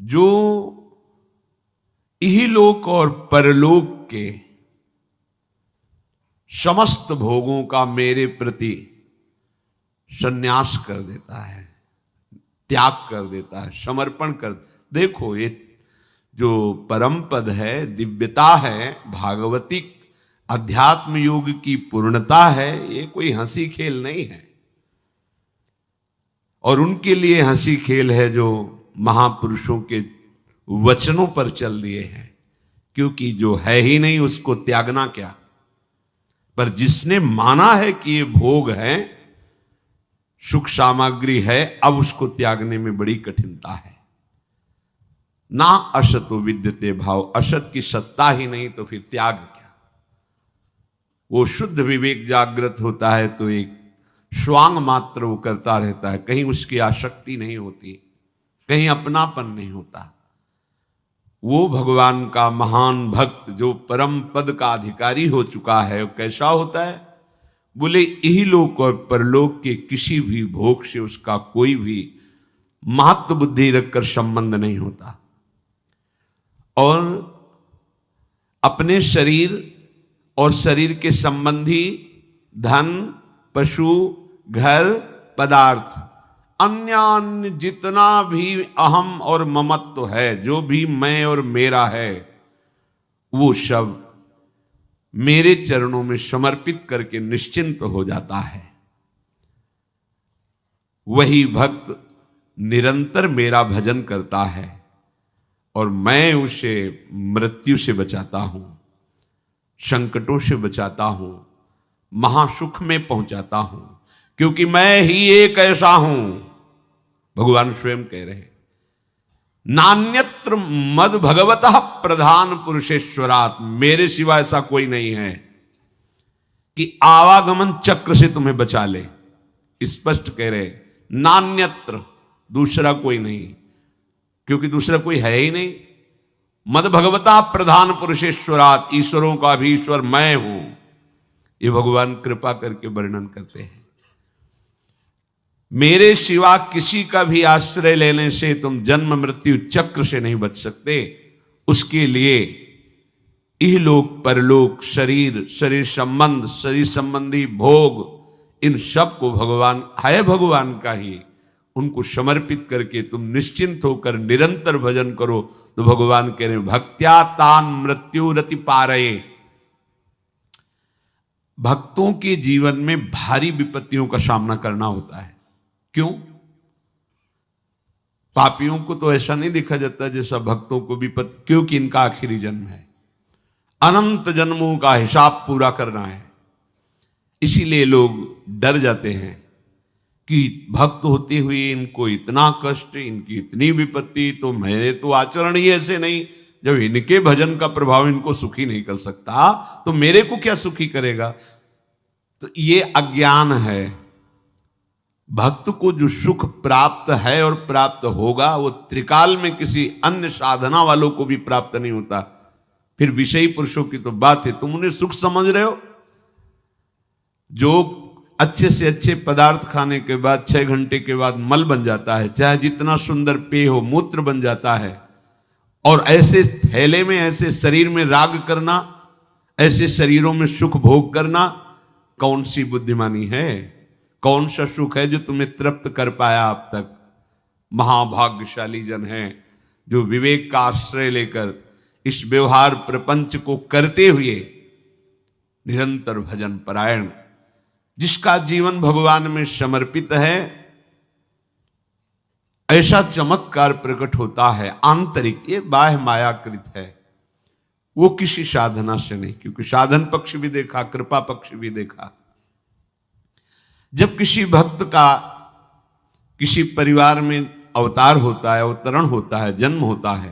जो इहलोक और परलोक के समस्त भोगों का मेरे प्रति संन्यास कर देता है, त्याग कर देता है, समर्पण कर। देखो, ये जो परम पद है, दिव्यता है, भागवतिक अध्यात्म योग की पूर्णता है, ये कोई हंसी खेल नहीं है। और उनके लिए हंसी खेल है जो महापुरुषों के वचनों पर चल दिए हैं, क्योंकि जो है ही नहीं उसको त्यागना क्या। पर जिसने माना है कि ये भोग है, सुख सामग्री है, अब उसको त्यागने में बड़ी कठिनता है। ना असतो विद्यते भाव, असत की सत्ता ही नहीं तो फिर त्याग क्या। वो शुद्ध विवेक जागृत होता है तो एक स्वांग मात्र वो करता रहता है, कहीं उसकी आसक्ति नहीं होती, कहीं अपनापन नहीं होता। वो भगवान का महान भक्त जो परम पद का अधिकारी हो चुका है, वो कैसा होता है? बोले इहलोक और परलोक के किसी भी भोग से उसका कोई भी महत्व बुद्धि रखकर संबंध नहीं होता। और अपने शरीर और शरीर के संबंधी धन, पशु, घर, पदार्थ, अन्य जितना भी अहम और ममत्व है, जो भी मैं और मेरा है, वो सब मेरे चरणों में समर्पित करके निश्चिंत हो जाता है। वही भक्त निरंतर मेरा भजन करता है और मैं उसे मृत्यु से बचाता हूं, संकटों से बचाता हूं, महासुख में पहुंचाता हूं, क्योंकि मैं ही एक ऐसा हूं। भगवान स्वयं कह रहे हैं, नान्यत्र मद भगवतः प्रधान पुरुषेश्वरात्, मेरे सिवा ऐसा कोई नहीं है कि आवागमन चक्र से तुम्हें बचा ले। स्पष्ट कह रहे, नान्यत्र, दूसरा कोई नहीं, क्योंकि दूसरा कोई है ही नहीं। मद भगवता प्रधान पुरुषेश्वरात्, ईश्वरों का भी ईश्वर मैं हूं, ये भगवान कृपा करके वर्णन करते हैं। मेरे सिवा किसी का भी आश्रय लेने से तुम जन्म मृत्यु चक्र से नहीं बच सकते। उसके लिए इहलोक परलोक, शरीर, शरीर संबंध, शरीर संबंधी भोग, इन सब को भगवान है, भगवान का ही, उनको समर्पित करके तुम निश्चिंत होकर निरंतर भजन करो। तो भगवान कह रहे हैं, भक्त्या तान मृत्यु रति पारये। भक्तों के जीवन में भारी विपत्तियों का सामना करना होता है। क्यों? पापियों को तो ऐसा नहीं देखा जाता जैसा भक्तों को विपत्ति, क्योंकि इनका आखिरी जन्म है, अनंत जन्मों का हिसाब पूरा करना है। इसीलिए लोग डर जाते हैं कि भक्त होते हुए इनको इतना कष्ट, इनकी इतनी विपत्ति, तो मेरे तो आचरण ही ऐसे नहीं, जब इनके भजन का प्रभाव इनको सुखी नहीं कर सकता तो मेरे को क्या सुखी करेगा। तो ये अज्ञान है। भक्त को जो सुख प्राप्त है और प्राप्त होगा, वो त्रिकाल में किसी अन्य साधना वालों को भी प्राप्त नहीं होता। फिर विषयी पुरुषों की तो बात है, तुम उन्हें सुख समझ रहे हो। जो अच्छे से अच्छे पदार्थ खाने के बाद 6 घंटे के बाद मल बन जाता है, चाहे जितना सुंदर पेय हो, मूत्र बन जाता है। और ऐसे थैले में, ऐसे शरीर में राग करना, ऐसे शरीरों में सुख भोग करना, कौन सी बुद्धिमानी है? कौन सा सुख है जो तुम्हें तृप्त कर पाया अब तक? महाभाग्यशाली जन है जो विवेक का आश्रय लेकर इस व्यवहार प्रपंच को करते हुए निरंतर भजन परायण, जिसका जीवन भगवान में समर्पित है, ऐसा चमत्कार प्रकट होता है आंतरिक। ये बाह्य मायाकृत है, वो किसी साधना से नहीं, क्योंकि साधन पक्ष भी देखा, कृपा पक्ष भी देखा। जब किसी भक्त का किसी परिवार में अवतार होता है, अवतरण होता है, जन्म होता है,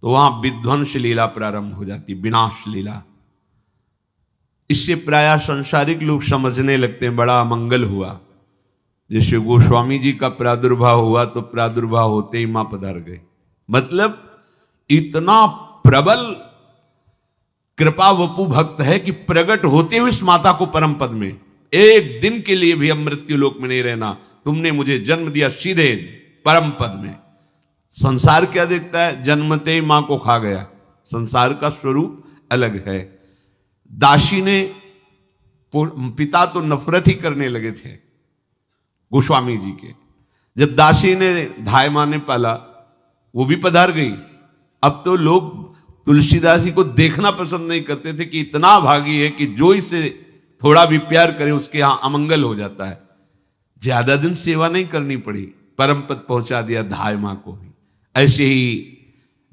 तो वहां विध्वंस लीला प्रारंभ हो जाती, विनाश लीला। इससे प्रायः संसारिक लोग समझने लगते हैं बड़ा अमंगल हुआ। जैसे गोस्वामी जी का प्रादुर्भाव हुआ तो प्रादुर्भाव होते ही मां पधार गए। मतलब इतना प्रबल कृपा वपु भक्त है कि प्रकट होते हुए इस माता को परम पद में, एक दिन के लिए भी अब मृत्यु लोक में नहीं रहना, तुमने मुझे जन्म दिया सीधे परम पद में। संसार क्या देखता है? जन्मते ही मां को खा गया। संसार का स्वरूप अलग है। दासी ने, पिता तो नफरत ही करने लगे थे गोस्वामी जी के। जब दासी ने धाय मां ने पाला, वो भी पधार गई। अब तो लोग तुलसीदास जी को देखना पसंद नहीं करते थे कि इतना भागी है कि जो इसे थोड़ा भी प्यार करे उसके यहां अमंगल हो जाता है। ज्यादा दिन सेवा नहीं करनी पड़ी, परम पद पहुंचा दिया धाय मां को भी। ऐसे ही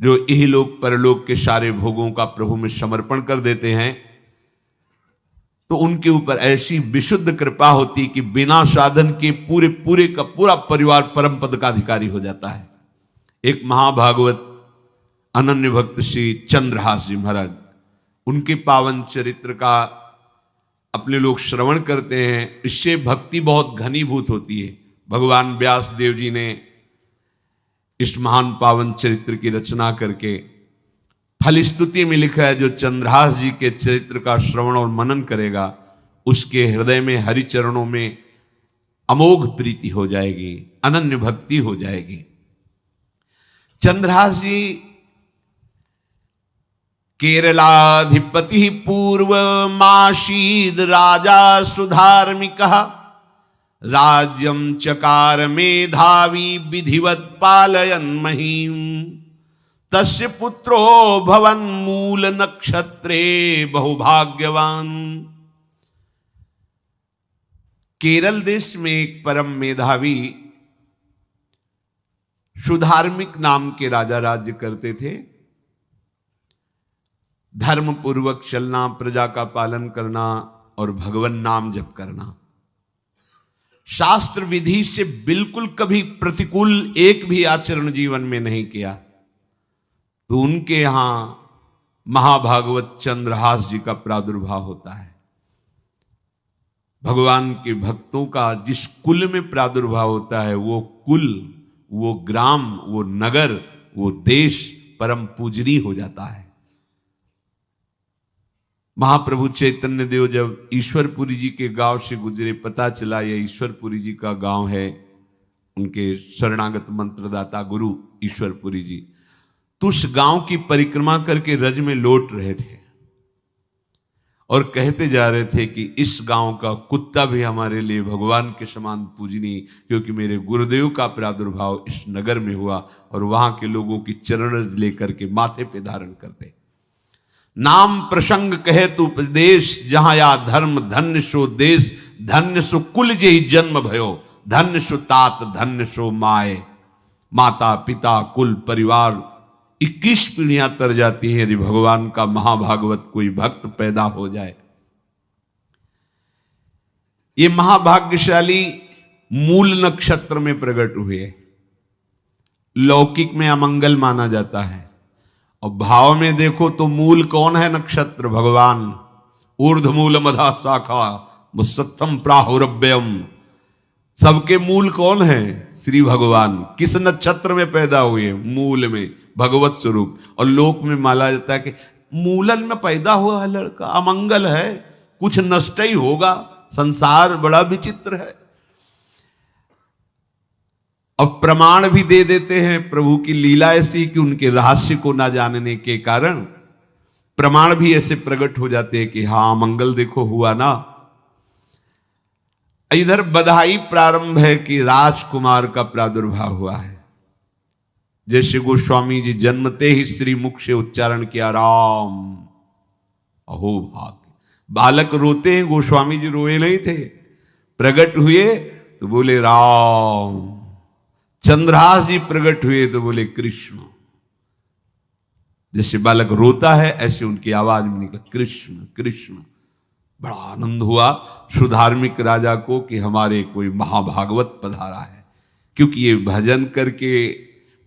जो इहलोक परलोक के सारे भोगों का प्रभु में समर्पण कर देते हैं तो उनके ऊपर ऐसी विशुद्ध कृपा होती कि बिना साधन के पूरे पूरे का पूरा परिवार परम पद का अधिकारी हो जाता है। एक महाभागवत अनन्य भक्त श्री चंद्रहास जी महाराज, उनके पावन चरित्र का अपने लोग श्रवण करते हैं। इससे भक्ति बहुत घनीभूत होती है। भगवान व्यास देव जी ने इस महान पावन चरित्र की रचना करके फल स्तुति में लिखा है, जो चंद्रहास जी के चरित्र का श्रवण और मनन करेगा उसके हृदय में हरि चरणों में अमोघ प्रीति हो जाएगी, अनन्य भक्ति हो जाएगी। चंद्रहास जी केरलाधिपति पूर्व माशीद राजा सुधार्मिक राज्यम चकार मेधावी विधिवत पालयन महीम तस्य पुत्रो भवन मूल नक्षत्रे बहुभाग्यवान। केरल देश में एक परम मेधावी सुधार्मिक नाम के राजा राज्य करते थे। धर्म पूर्वक चलना, प्रजा का पालन करना और भगवान नाम जप करना, शास्त्र विधि से बिल्कुल कभी प्रतिकूल एक भी आचरण जीवन में नहीं किया। तो उनके यहां महाभागवत चंद्रहास जी का प्रादुर्भाव होता है। भगवान के भक्तों का जिस कुल में प्रादुर्भाव होता है, वो कुल, वो ग्राम, वो नगर, वो देश परम पूजनीय हो जाता है। महाप्रभु चैतन्य देव जब ईश्वरपुरी जी के गांव से गुजरे, पता चला यह ईश्वरपुरी जी का गांव है, उनके शरणागत मंत्रदाता गुरु ईश्वरपुरी जी, तो उस गांव की परिक्रमा करके रज में लौट रहे थे और कहते जा रहे थे कि इस गांव का कुत्ता भी हमारे लिए भगवान के समान पूजनीय, क्योंकि मेरे गुरुदेव का प्रादुर्भाव इस नगर में हुआ और वहां के लोगों की चरण लेकर के माथे पे धारण करते। नाम प्रसंग कहे तो उपदेश, जहां या धर्म धन्य सो देश, धन्य सो कुल जेहि जन्म भयो, धन्य सो तात धन्य सो माए। माता पिता कुल परिवार 21 पीढ़ियां तर जाती हैं यदि भगवान का महाभागवत कोई भक्त पैदा हो जाए। ये महाभाग्यशाली मूल नक्षत्र में प्रकट हुए। लौकिक में अमंगल माना जाता है और भाव में देखो तो मूल कौन है? नक्षत्र भगवान। ऊर्ध्वमूल मधा शाखा मुसत्तम प्राहुरव्ययम, सबके मूल कौन है? श्री भगवान। किस नक्षत्र में पैदा हुए? मूल में, भगवत स्वरूप। और लोक में माना जाता है कि मूलन में पैदा हुआ है लड़का, अमंगल है, कुछ नष्ट ही होगा। संसार बड़ा विचित्र है। और प्रमाण भी दे देते हैं। प्रभु की लीला ऐसी कि उनके रहस्य को ना जानने के कारण प्रमाण भी ऐसे प्रकट हो जाते हैं कि हाँ, मंगल देखो हुआ ना। इधर बधाई प्रारंभ है कि राजकुमार का प्रादुर्भाव हुआ है। जैसे गोस्वामी जी जन्मते ही श्री मुख से उच्चारण किया, राम। अहो भाग्य। बालक रोते हैं, गोस्वामी जी रोए नहीं थे, प्रकट हुए तो बोले राम। चंद्रहास जी प्रकट हुए तो बोले कृष्ण। जैसे बालक रोता है ऐसे उनकी आवाज में निकला कृष्ण कृष्ण। बड़ा आनंद हुआ सुधार्मिक राजा को कि हमारे कोई महाभागवत पधारा है, क्योंकि ये भजन करके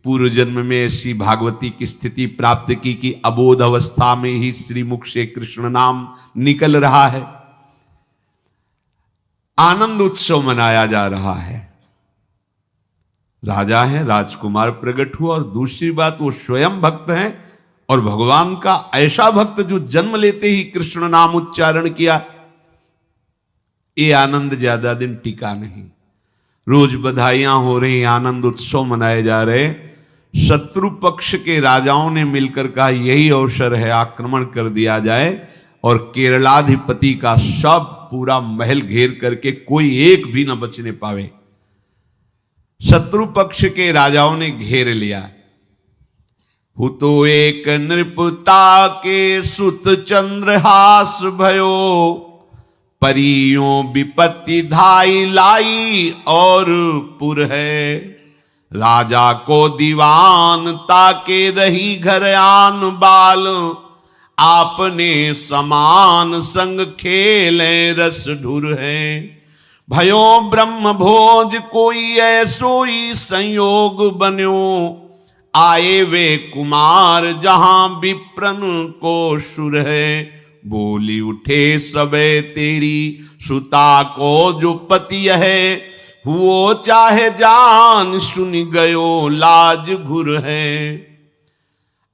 पूर्व जन्म में ऐसी भागवती की स्थिति प्राप्त की कि अबोध अवस्था में ही श्रीमुख से कृष्ण नाम निकल रहा है। आनंद उत्सव मनाया जा रहा है। राजा है, राजकुमार प्रकट हुआ। और दूसरी बात, वो स्वयं भक्त हैं और भगवान का ऐसा भक्त जो जन्म लेते ही कृष्ण नाम उच्चारण किया। ये आनंद ज्यादा दिन टिका नहीं। रोज बधाइयां हो रही, आनंद उत्सव मनाए जा रहे। शत्रु पक्ष के राजाओं ने मिलकर कहा यही अवसर है, आक्रमण कर दिया जाए और केरलाधिपति का सब पूरा महल घेर करके कोई एक भी न बचने पावे। शत्रु पक्ष के राजाओं ने घेर लिया। हुतो एक नृपता के सुत चंद्रहास भयो, परियों विपत्ति धाई लाई और पुर है। राजा को दीवान ताके रही घर आन बाल, आपने समान संग खेले रस ढुर है। भयो ब्रह्म भोज कोई ऐसोई संयोग बन्यो, आए वे कुमार जहां विप्रन को सुर है। बोली उठे सबे तेरी सुता को जो पति है, वो चाहे जान सुन गयो लाज घुर है।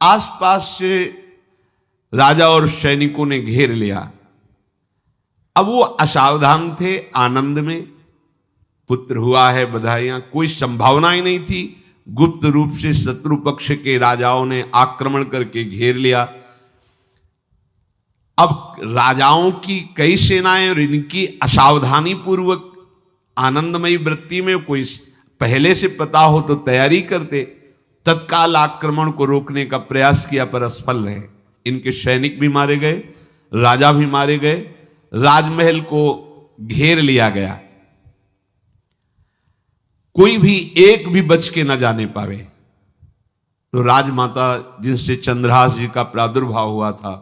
आसपास से राजा और सैनिकों ने घेर लिया। अब वो असावधान थे, आनंद में पुत्र हुआ है, बधाइयां, कोई संभावना ही नहीं थी। गुप्त रूप से शत्रु पक्ष के राजाओं ने आक्रमण करके घेर लिया। अब राजाओं की कई सेनाएं और इनकी असावधानी पूर्वक आनंदमयी वृत्ति में कोई पहले से पता हो तो तैयारी करते, तत्काल आक्रमण को रोकने का प्रयास किया पर असफल रहे। इनके सैनिक भी मारे गए, राजा भी मारे गए, राजमहल को घेर लिया गया, कोई भी एक भी बच के न जाने पावे। तो राजमाता जिनसे चंद्रहास जी का प्रादुर्भाव हुआ था,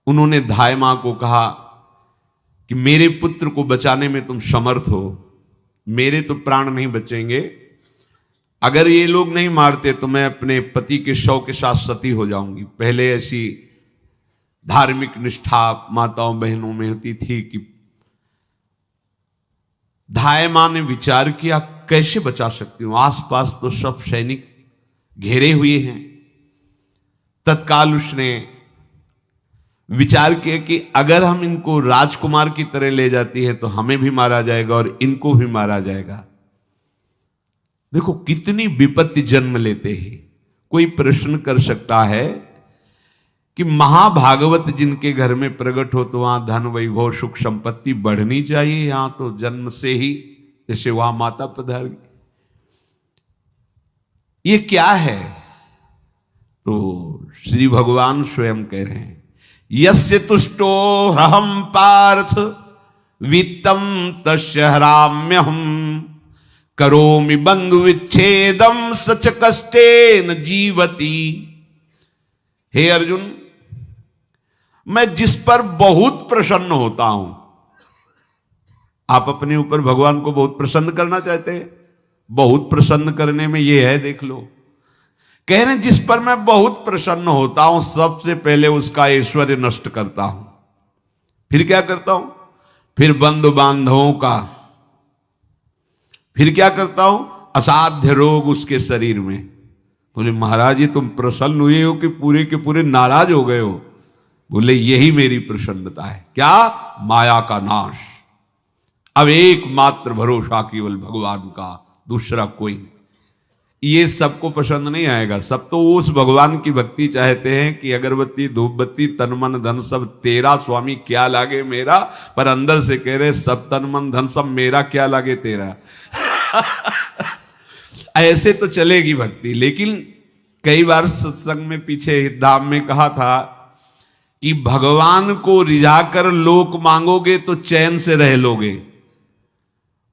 उन्होंने धाय मां को कहा कि मेरे पुत्र को बचाने में तुम समर्थ हो, मेरे तो प्राण नहीं बचेंगे, अगर ये लोग नहीं मारते तो मैं अपने पति के शव के साथ सती हो जाऊंगी। पहले ऐसी धार्मिक निष्ठा माताओं बहनों में होती थी कि धाय मां ने विचार किया कैसे बचा सकती हूं, आसपास तो सब सैनिक घेरे हुए हैं। तत्काल उसने विचार किया कि अगर हम इनको राजकुमार की तरह ले जाती है तो हमें भी मारा जाएगा और इनको भी मारा जाएगा। देखो कितनी विपत्ति जन्म लेते हैं। कोई प्रश्न कर सकता है कि महाभागवत जिनके घर में प्रकट हो तो वहां धन वैभव सुख संपत्ति बढ़नी चाहिए, यहां तो जन्म से ही जैसे वहां माता पधार गई, ये क्या है? तो श्री भगवान स्वयं कह रहे हैं यस्य तुष्टो रहम पार्थ वित्तम तस्य हराम्यहम, करोमि बंधु विच्छेदम सच कष्टेन जीवती। हे अर्जुन, मैं जिस पर बहुत प्रसन्न होता हूं, आप अपने ऊपर भगवान को बहुत प्रसन्न करना चाहते हैं, बहुत प्रसन्न करने में यह है, देख लो, कह रहे हैं जिस पर मैं बहुत प्रसन्न होता हूं सबसे पहले उसका ऐश्वर्य नष्ट करता हूं। फिर क्या करता हूं? फिर बंधु बांधवों का, फिर क्या करता हूं? असाध्य रोग उसके शरीर में। बोले महाराज जी तुम प्रसन्न हुए हो कि पूरे के पूरे नाराज हो गए हो? बोले यही मेरी प्रसन्नता है। क्या? माया का नाश। अब एकमात्र भरोसा केवल भगवान का, दूसरा कोई नहीं। ये सबको पसंद नहीं आएगा। सब तो उस भगवान की भक्ति चाहते हैं कि अगरबत्ती धूप बत्ती तन मन धन सब तेरा, स्वामी क्या लागे मेरा, पर अंदर से कह रहे सब तन मन धन सब मेरा, क्या लागे तेरा। ऐसे तो चलेगी भक्ति। लेकिन कई बार सत्संग में पीछे धाम में कहा था कि भगवान को रिझाकर लोक मांगोगे तो चैन से रह लोगे,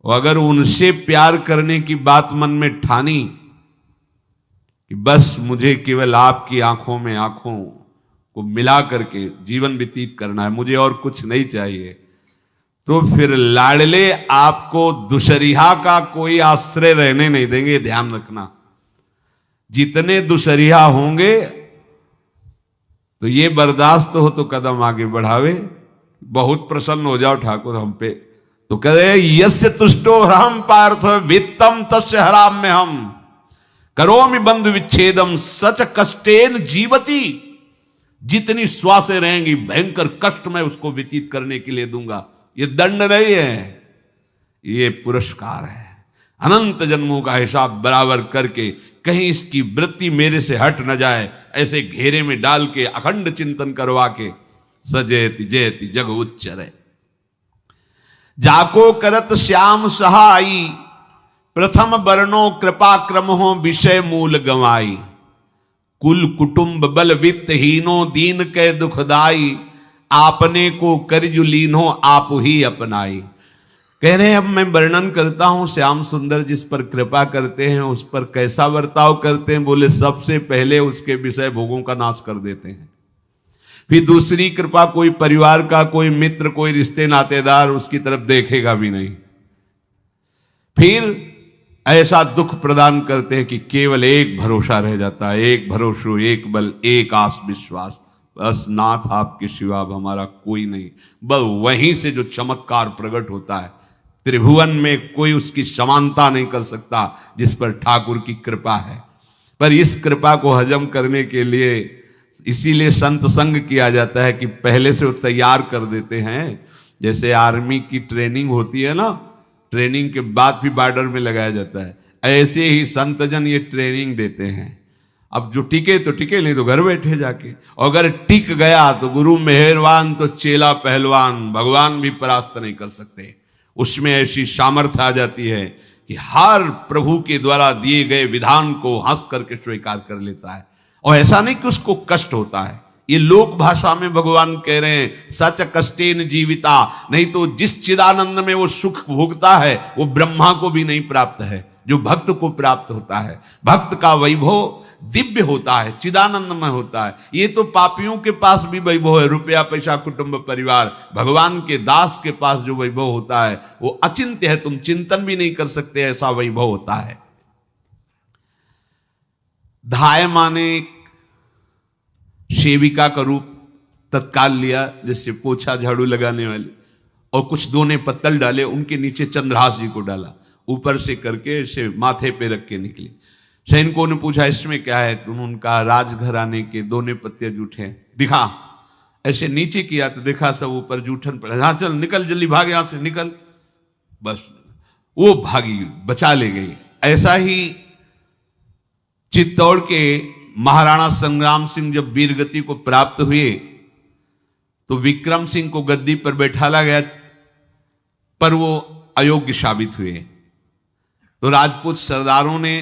और अगर उनसे प्यार करने की बात मन में ठानी कि बस मुझे केवल आपकी आंखों में आंखों को मिला करके जीवन व्यतीत करना है, मुझे और कुछ नहीं चाहिए, तो फिर लाडले आपको दुसरिहा का कोई आश्रय रहने नहीं देंगे। ध्यान रखना, जितने दुसरिहा होंगे तो ये बर्दाश्त हो तो कदम आगे बढ़ावे, बहुत प्रसन्न हो जाओ ठाकुर हम पे, तो कह रहे यस्य तुष्टो हम पार्थ वित्तम तस्य हराम्य हम, करोमि बंधु विच्छेदम सच कष्टेन जीवती। जितनी श्वासें रहेंगी भयंकर कष्ट मैं उसको व्यतीत करने के लिए दूंगा। ये दंड नहीं है, ये पुरस्कार है। अनंत जन्मों का हिसाब बराबर करके कहीं इसकी वृत्ति मेरे से हट न जाए, ऐसे घेरे में डाल के अखंड चिंतन करवा के सजयति जयति जग उच्चर जाको करत श्याम सहाई, प्रथम बरनो कृपा क्रम हो विषय मूल गवाई, कुल कुटुंब बल वित्त हीनो दीन के दुखदाई, आपने को करजु लीनो आप ही अपनाई। कह रहे हैं अब मैं वर्णन करता हूं श्याम सुंदर जिस पर कृपा करते हैं उस पर कैसा बर्ताव करते हैं। बोले सबसे पहले उसके विषय भोगों का नाश कर देते हैं, फिर दूसरी कृपा कोई परिवार का, कोई मित्र, कोई रिश्ते नातेदार उसकी तरफ देखेगा भी नहीं, फिर ऐसा दुख प्रदान करते हैं कि केवल एक भरोसा रह जाता है, एक भरोसा, एक बल, एक आस विश्वास, बस नाथ आपके सिवा अब हमारा कोई नहीं। बस वहीं से जो चमत्कार प्रकट होता है, त्रिभुवन में कोई उसकी समानता नहीं कर सकता जिस पर ठाकुर की कृपा है। पर इस कृपा को हजम करने के लिए इसीलिए संत संग किया जाता है कि पहले से वो तैयार कर देते हैं। जैसे आर्मी की ट्रेनिंग होती है ना, ट्रेनिंग के बाद भी बॉर्डर में लगाया जाता है, ऐसे ही संतजन ये ट्रेनिंग देते हैं। अब जो टिके तो टिके, नहीं तो घर बैठे जाके, और अगर टिक गया तो गुरु मेहरबान तो चेला पहलवान, भगवान भी परास्त नहीं कर सकते। उसमें ऐसी सामर्थ्य आ जाती है कि हर प्रभु के द्वारा दिए गए विधान को हंस करके स्वीकार कर लेता है, और ऐसा नहीं कि उसको कष्ट होता है। ये लोक भाषा में भगवान कह रहे हैं सच कष्टेन जीविता, नहीं तो जिस चिदानंद में वो सुख भोगता है वो ब्रह्मा को भी नहीं प्राप्त है जो भक्त को प्राप्त होता है। भक्त का वैभव दिव्य होता है, चिदानंदमय होता है। ये तो पापियों के पास भी वैभव है, रुपया पैसा कुटुंब परिवार। भगवान के दास के पास जो वैभव होता है वो अचिंत्य है, तुम चिंतन भी नहीं कर सकते, ऐसा वैभव होता है। धाय माने सेविका का रूप तत्काल लिया, जिससे पोछा झाड़ू लगाने वाले, और कुछ दोने पत्तल डाले, उनके नीचे चंद्रहास जी को डाला, ऊपर से करके इसे माथे पे रख के निकले। सैनिकों ने पूछा इसमें क्या है, तुम उनका राजघराने के दोने पत्ते जूठे दिखा। ऐसे नीचे किया तो देखा सब ऊपर जूठन पड़ा। हाँ चल निकल, जल्दी भाग यहां से निकल। बस वो भागी, बचा ले गई। ऐसा ही चित्तौड़ के महाराणा संग्राम सिंह जब वीरगति को प्राप्त हुए तो विक्रम सिंह को गद्दी पर बैठाला गया, पर वो अयोग्य साबित हुए। तो राजपूत सरदारों ने,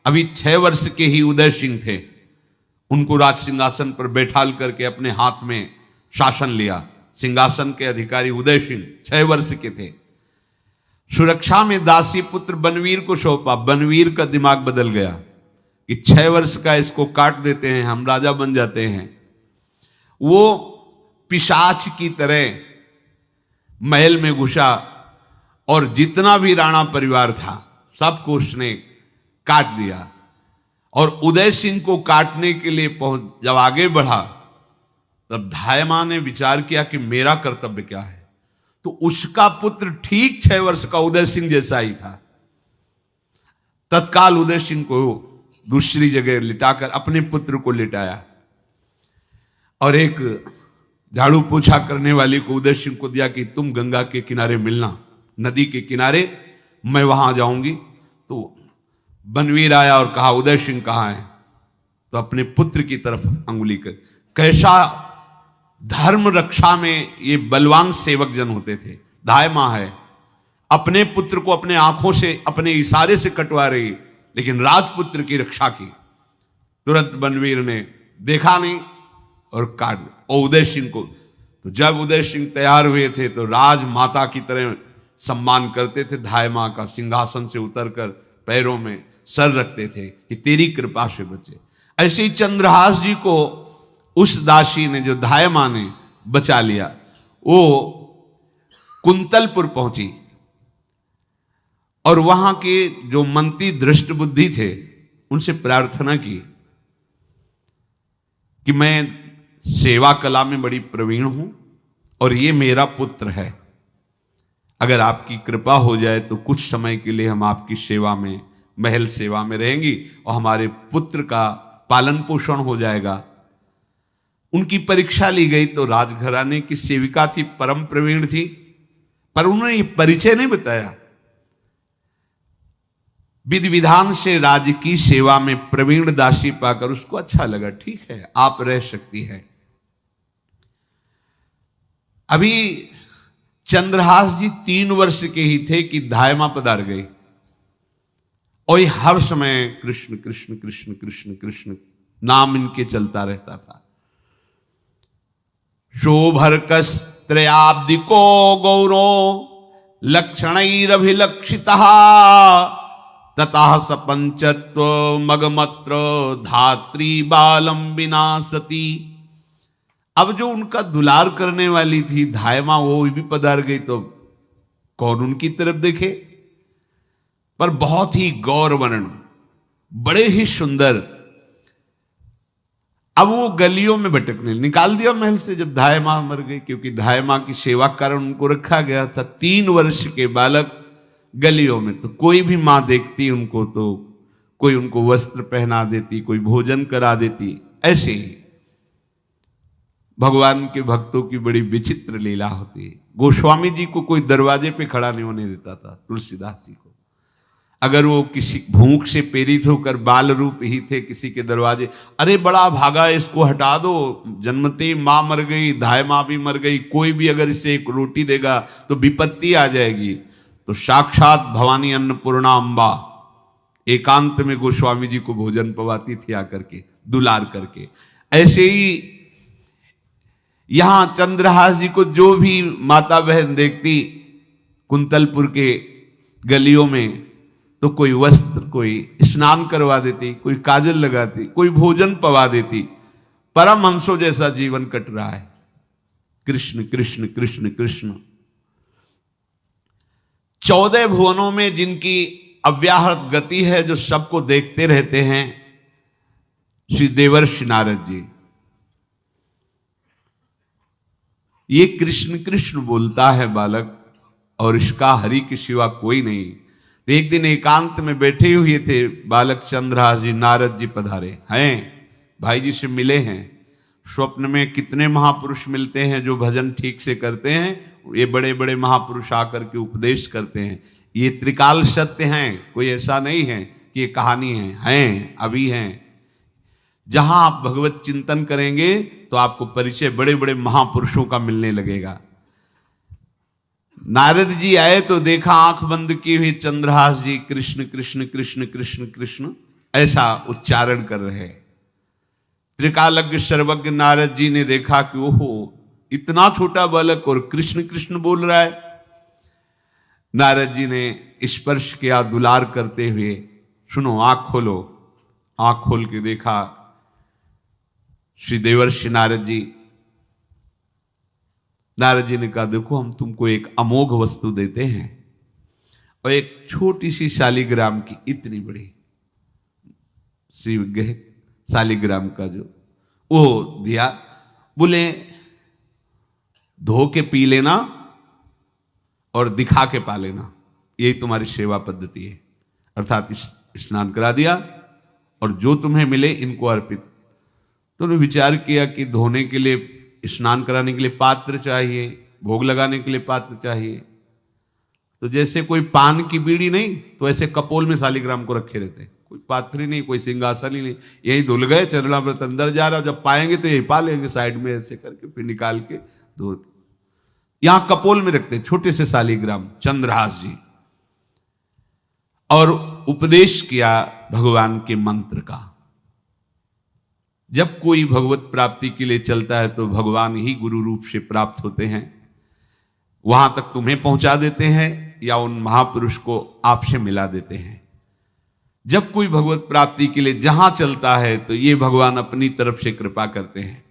अभी 6 वर्ष के ही उदय सिंह थे, उनको राज सिंहासन पर बैठाल करके अपने हाथ में शासन लिया। सिंहासन के अधिकारी उदय सिंह 6 वर्ष के थे। सुरक्षा में दासी पुत्र बनवीर को सौंपा। बनवीर का दिमाग बदल गया कि 6 वर्ष का इसको काट देते हैं, हम राजा बन जाते हैं। वो पिशाच की तरह महल में घुसा और जितना भी राणा परिवार था सबको उसने काट दिया। और उदय सिंह को काटने के लिए जब आगे बढ़ा तब धायमा ने विचार किया कि मेरा कर्तव्य क्या है। तो उसका पुत्र ठीक 6 वर्ष का उदय सिंह जैसा ही था। तत्काल उदय सिंह को दूसरी जगह लिटाकर अपने पुत्र को लिटाया और एक झाड़ू पोछा करने वाली को उदय सिंह को दिया कि तुम गंगा के किनारे मिलना, नदी के किनारे, मैं वहां जाऊंगी। तो बनवीर आया और कहा उदय सिंह कहाँ है, तो अपने पुत्र की तरफ अंगुली कर। कैसा धर्म रक्षा में ये बलवान सेवक जन होते थे। धाय मां है, अपने पुत्र को अपने आंखों से, अपने इशारे से कटवा रही, लेकिन राजपुत्र की रक्षा की। तुरंत बनवीर ने देखा नहीं और काट दिया। और उदय सिंह को, तो जब उदय सिंह तैयार हुए थे तो राजमाता की तरह सम्मान करते थे। धाय मां का सिंहासन से उतरकर पैरों में सर रखते थे कि तेरी कृपा से बचे। ऐसे ही चंद्रहास जी को उस दासी ने, जो धाय मां ने बचा लिया, वो कुंतलपुर पहुंची और वहां के जो मंत्री दृष्ट बुद्धि थे उनसे प्रार्थना की कि मैं सेवा कला में बड़ी प्रवीण हूं और ये मेरा पुत्र है, अगर आपकी कृपा हो जाए तो कुछ समय के लिए हम आपकी सेवा में, महल सेवा में रहेंगी और हमारे पुत्र का पालन पोषण हो जाएगा। उनकी परीक्षा ली गई तो राजघराने की सेविका थी, परम प्रवीण थी, पर उन्होंने ये परिचय नहीं बताया। विधि विधान से राज्य की सेवा में प्रवीण दासी पाकर उसको अच्छा लगा, ठीक है आप रह सकती है। अभी चंद्रहास जी 3 वर्ष के ही थे कि धायमा पधार गए और ये हर समय कृष्ण कृष्ण कृष्ण कृष्ण कृष्ण नाम इनके चलता रहता था। शोभर्कस्त्रयाब्दिको गौरो लक्षणैरभिलक्षितः ततः सपंचत्व मगमत्र धात्री बालम विनाशति। अब जो उनका दुलार करने वाली थी धायमा वो भी पधार गई तो कौन उनकी तरफ देखे। पर बहुत ही गौर वर्ण, बड़े ही सुंदर। अब वो गलियों में भटकने निकाल दिया महल से जब धायमा मर गई, क्योंकि धायमा की सेवा कारण उनको रखा गया था। 3 वर्ष के बालक गलियों में, तो कोई भी माँ देखती उनको तो कोई उनको वस्त्र पहना देती, कोई भोजन करा देती। ऐसे ही भगवान के भक्तों की बड़ी विचित्र लीला होती है। गोस्वामी जी को कोई दरवाजे पे खड़ा नहीं होने देता था, तुलसीदास जी को। अगर वो किसी भूख से प्रेरित होकर बाल रूप ही थे किसी के दरवाजे, अरे बड़ा भागा इसको हटा दो, जन्मते माँ मर गई, धाय माँ भी मर गई, कोई भी अगर इसे एक रोटी देगा तो विपत्ति आ जाएगी। तो साक्षात भवानी अन्नपूर्णा अम्बा एकांत में गोस्वामी जी को भोजन पवाती थी आकर के, दुलार करके। ऐसे ही यहां चंद्रहास जी को जो भी माता बहन देखती कुंतलपुर के गलियों में, तो कोई वस्त्र, कोई स्नान करवा देती, कोई काजल लगाती, कोई भोजन पवा देती। परमहंसों जैसा जीवन कट रहा है। कृष्ण कृष्ण कृष्ण कृष्ण। 14 भुवनों में जिनकी अव्याहत गति है, जो सबको देखते रहते हैं, श्री देवर्षि नारद जी। ये कृष्ण कृष्ण बोलता है बालक और इसका हरि के सिवा कोई नहीं। तो एक दिन एकांत में बैठे हुए थे बालक चंद्रहास जी, नारद जी पधारे हैं, भाई जी से मिले हैं। स्वप्न में कितने महापुरुष मिलते हैं जो भजन ठीक से करते हैं, ये बड़े बड़े महापुरुष आकर के उपदेश करते हैं। ये त्रिकाल सत्य हैं, कोई ऐसा नहीं है कि ये कहानी हैं, अभी हैं। जहां आप भगवत चिंतन करेंगे तो आपको परिचय बड़े बड़े महापुरुषों का मिलने लगेगा। नारद जी आए तो देखा आंख बंद किए हुए चंद्रहास जी कृष्ण कृष्ण कृष्ण कृष्ण कृष्ण ऐसा उच्चारण कर रहे। त्रिकालज्ञ सर्वज्ञ नारद जी ने देखा कि ओहो, इतना छोटा बालक और कृष्ण कृष्ण बोल रहा है। नारद जी ने स्पर्श किया दुलार करते हुए, सुनो आंख खोलो। आंख खोल के देखा श्री देवर्षि नारद जी। नारद जी ने कहा देखो हम तुमको एक अमोघ वस्तु देते हैं, और एक छोटी सी शालिग्राम की इतनी बड़ी शिवग्रह शालिग्राम का जो वो दिया। बोले धो के पी लेना और दिखा के पा लेना, यही तुम्हारी सेवा पद्धति है। अर्थात स्नान करा दिया और जो तुम्हें मिले इनको अर्पित। तो उन्होंने विचार किया कि धोने के लिए, स्नान कराने के लिए पात्र चाहिए, भोग लगाने के लिए पात्र चाहिए। तो जैसे कोई पान की बीड़ी नहीं, तो ऐसे कपोल में शालिग्राम को रखे रहते, कोई पात्र ही नहीं, कोई सिंहासन ही नहीं, यही धुल गए। चरणामृत अंदर जा रहा, जब पाएंगे तो यही पा लेंगे, साइड में ऐसे करके फिर निकाल के धो। यहां कपोल में रखते छोटे से शालिग्राम चंद्रहास जी, और उपदेश किया भगवान के मंत्र का। जब कोई भगवत प्राप्ति के लिए चलता है तो भगवान ही गुरु रूप से प्राप्त होते हैं, वहां तक तुम्हें पहुंचा देते हैं या उन महापुरुष को आपसे मिला देते हैं। जब कोई भगवत प्राप्ति के लिए जहां चलता है तो ये भगवान अपनी तरफ से कृपा करते हैं।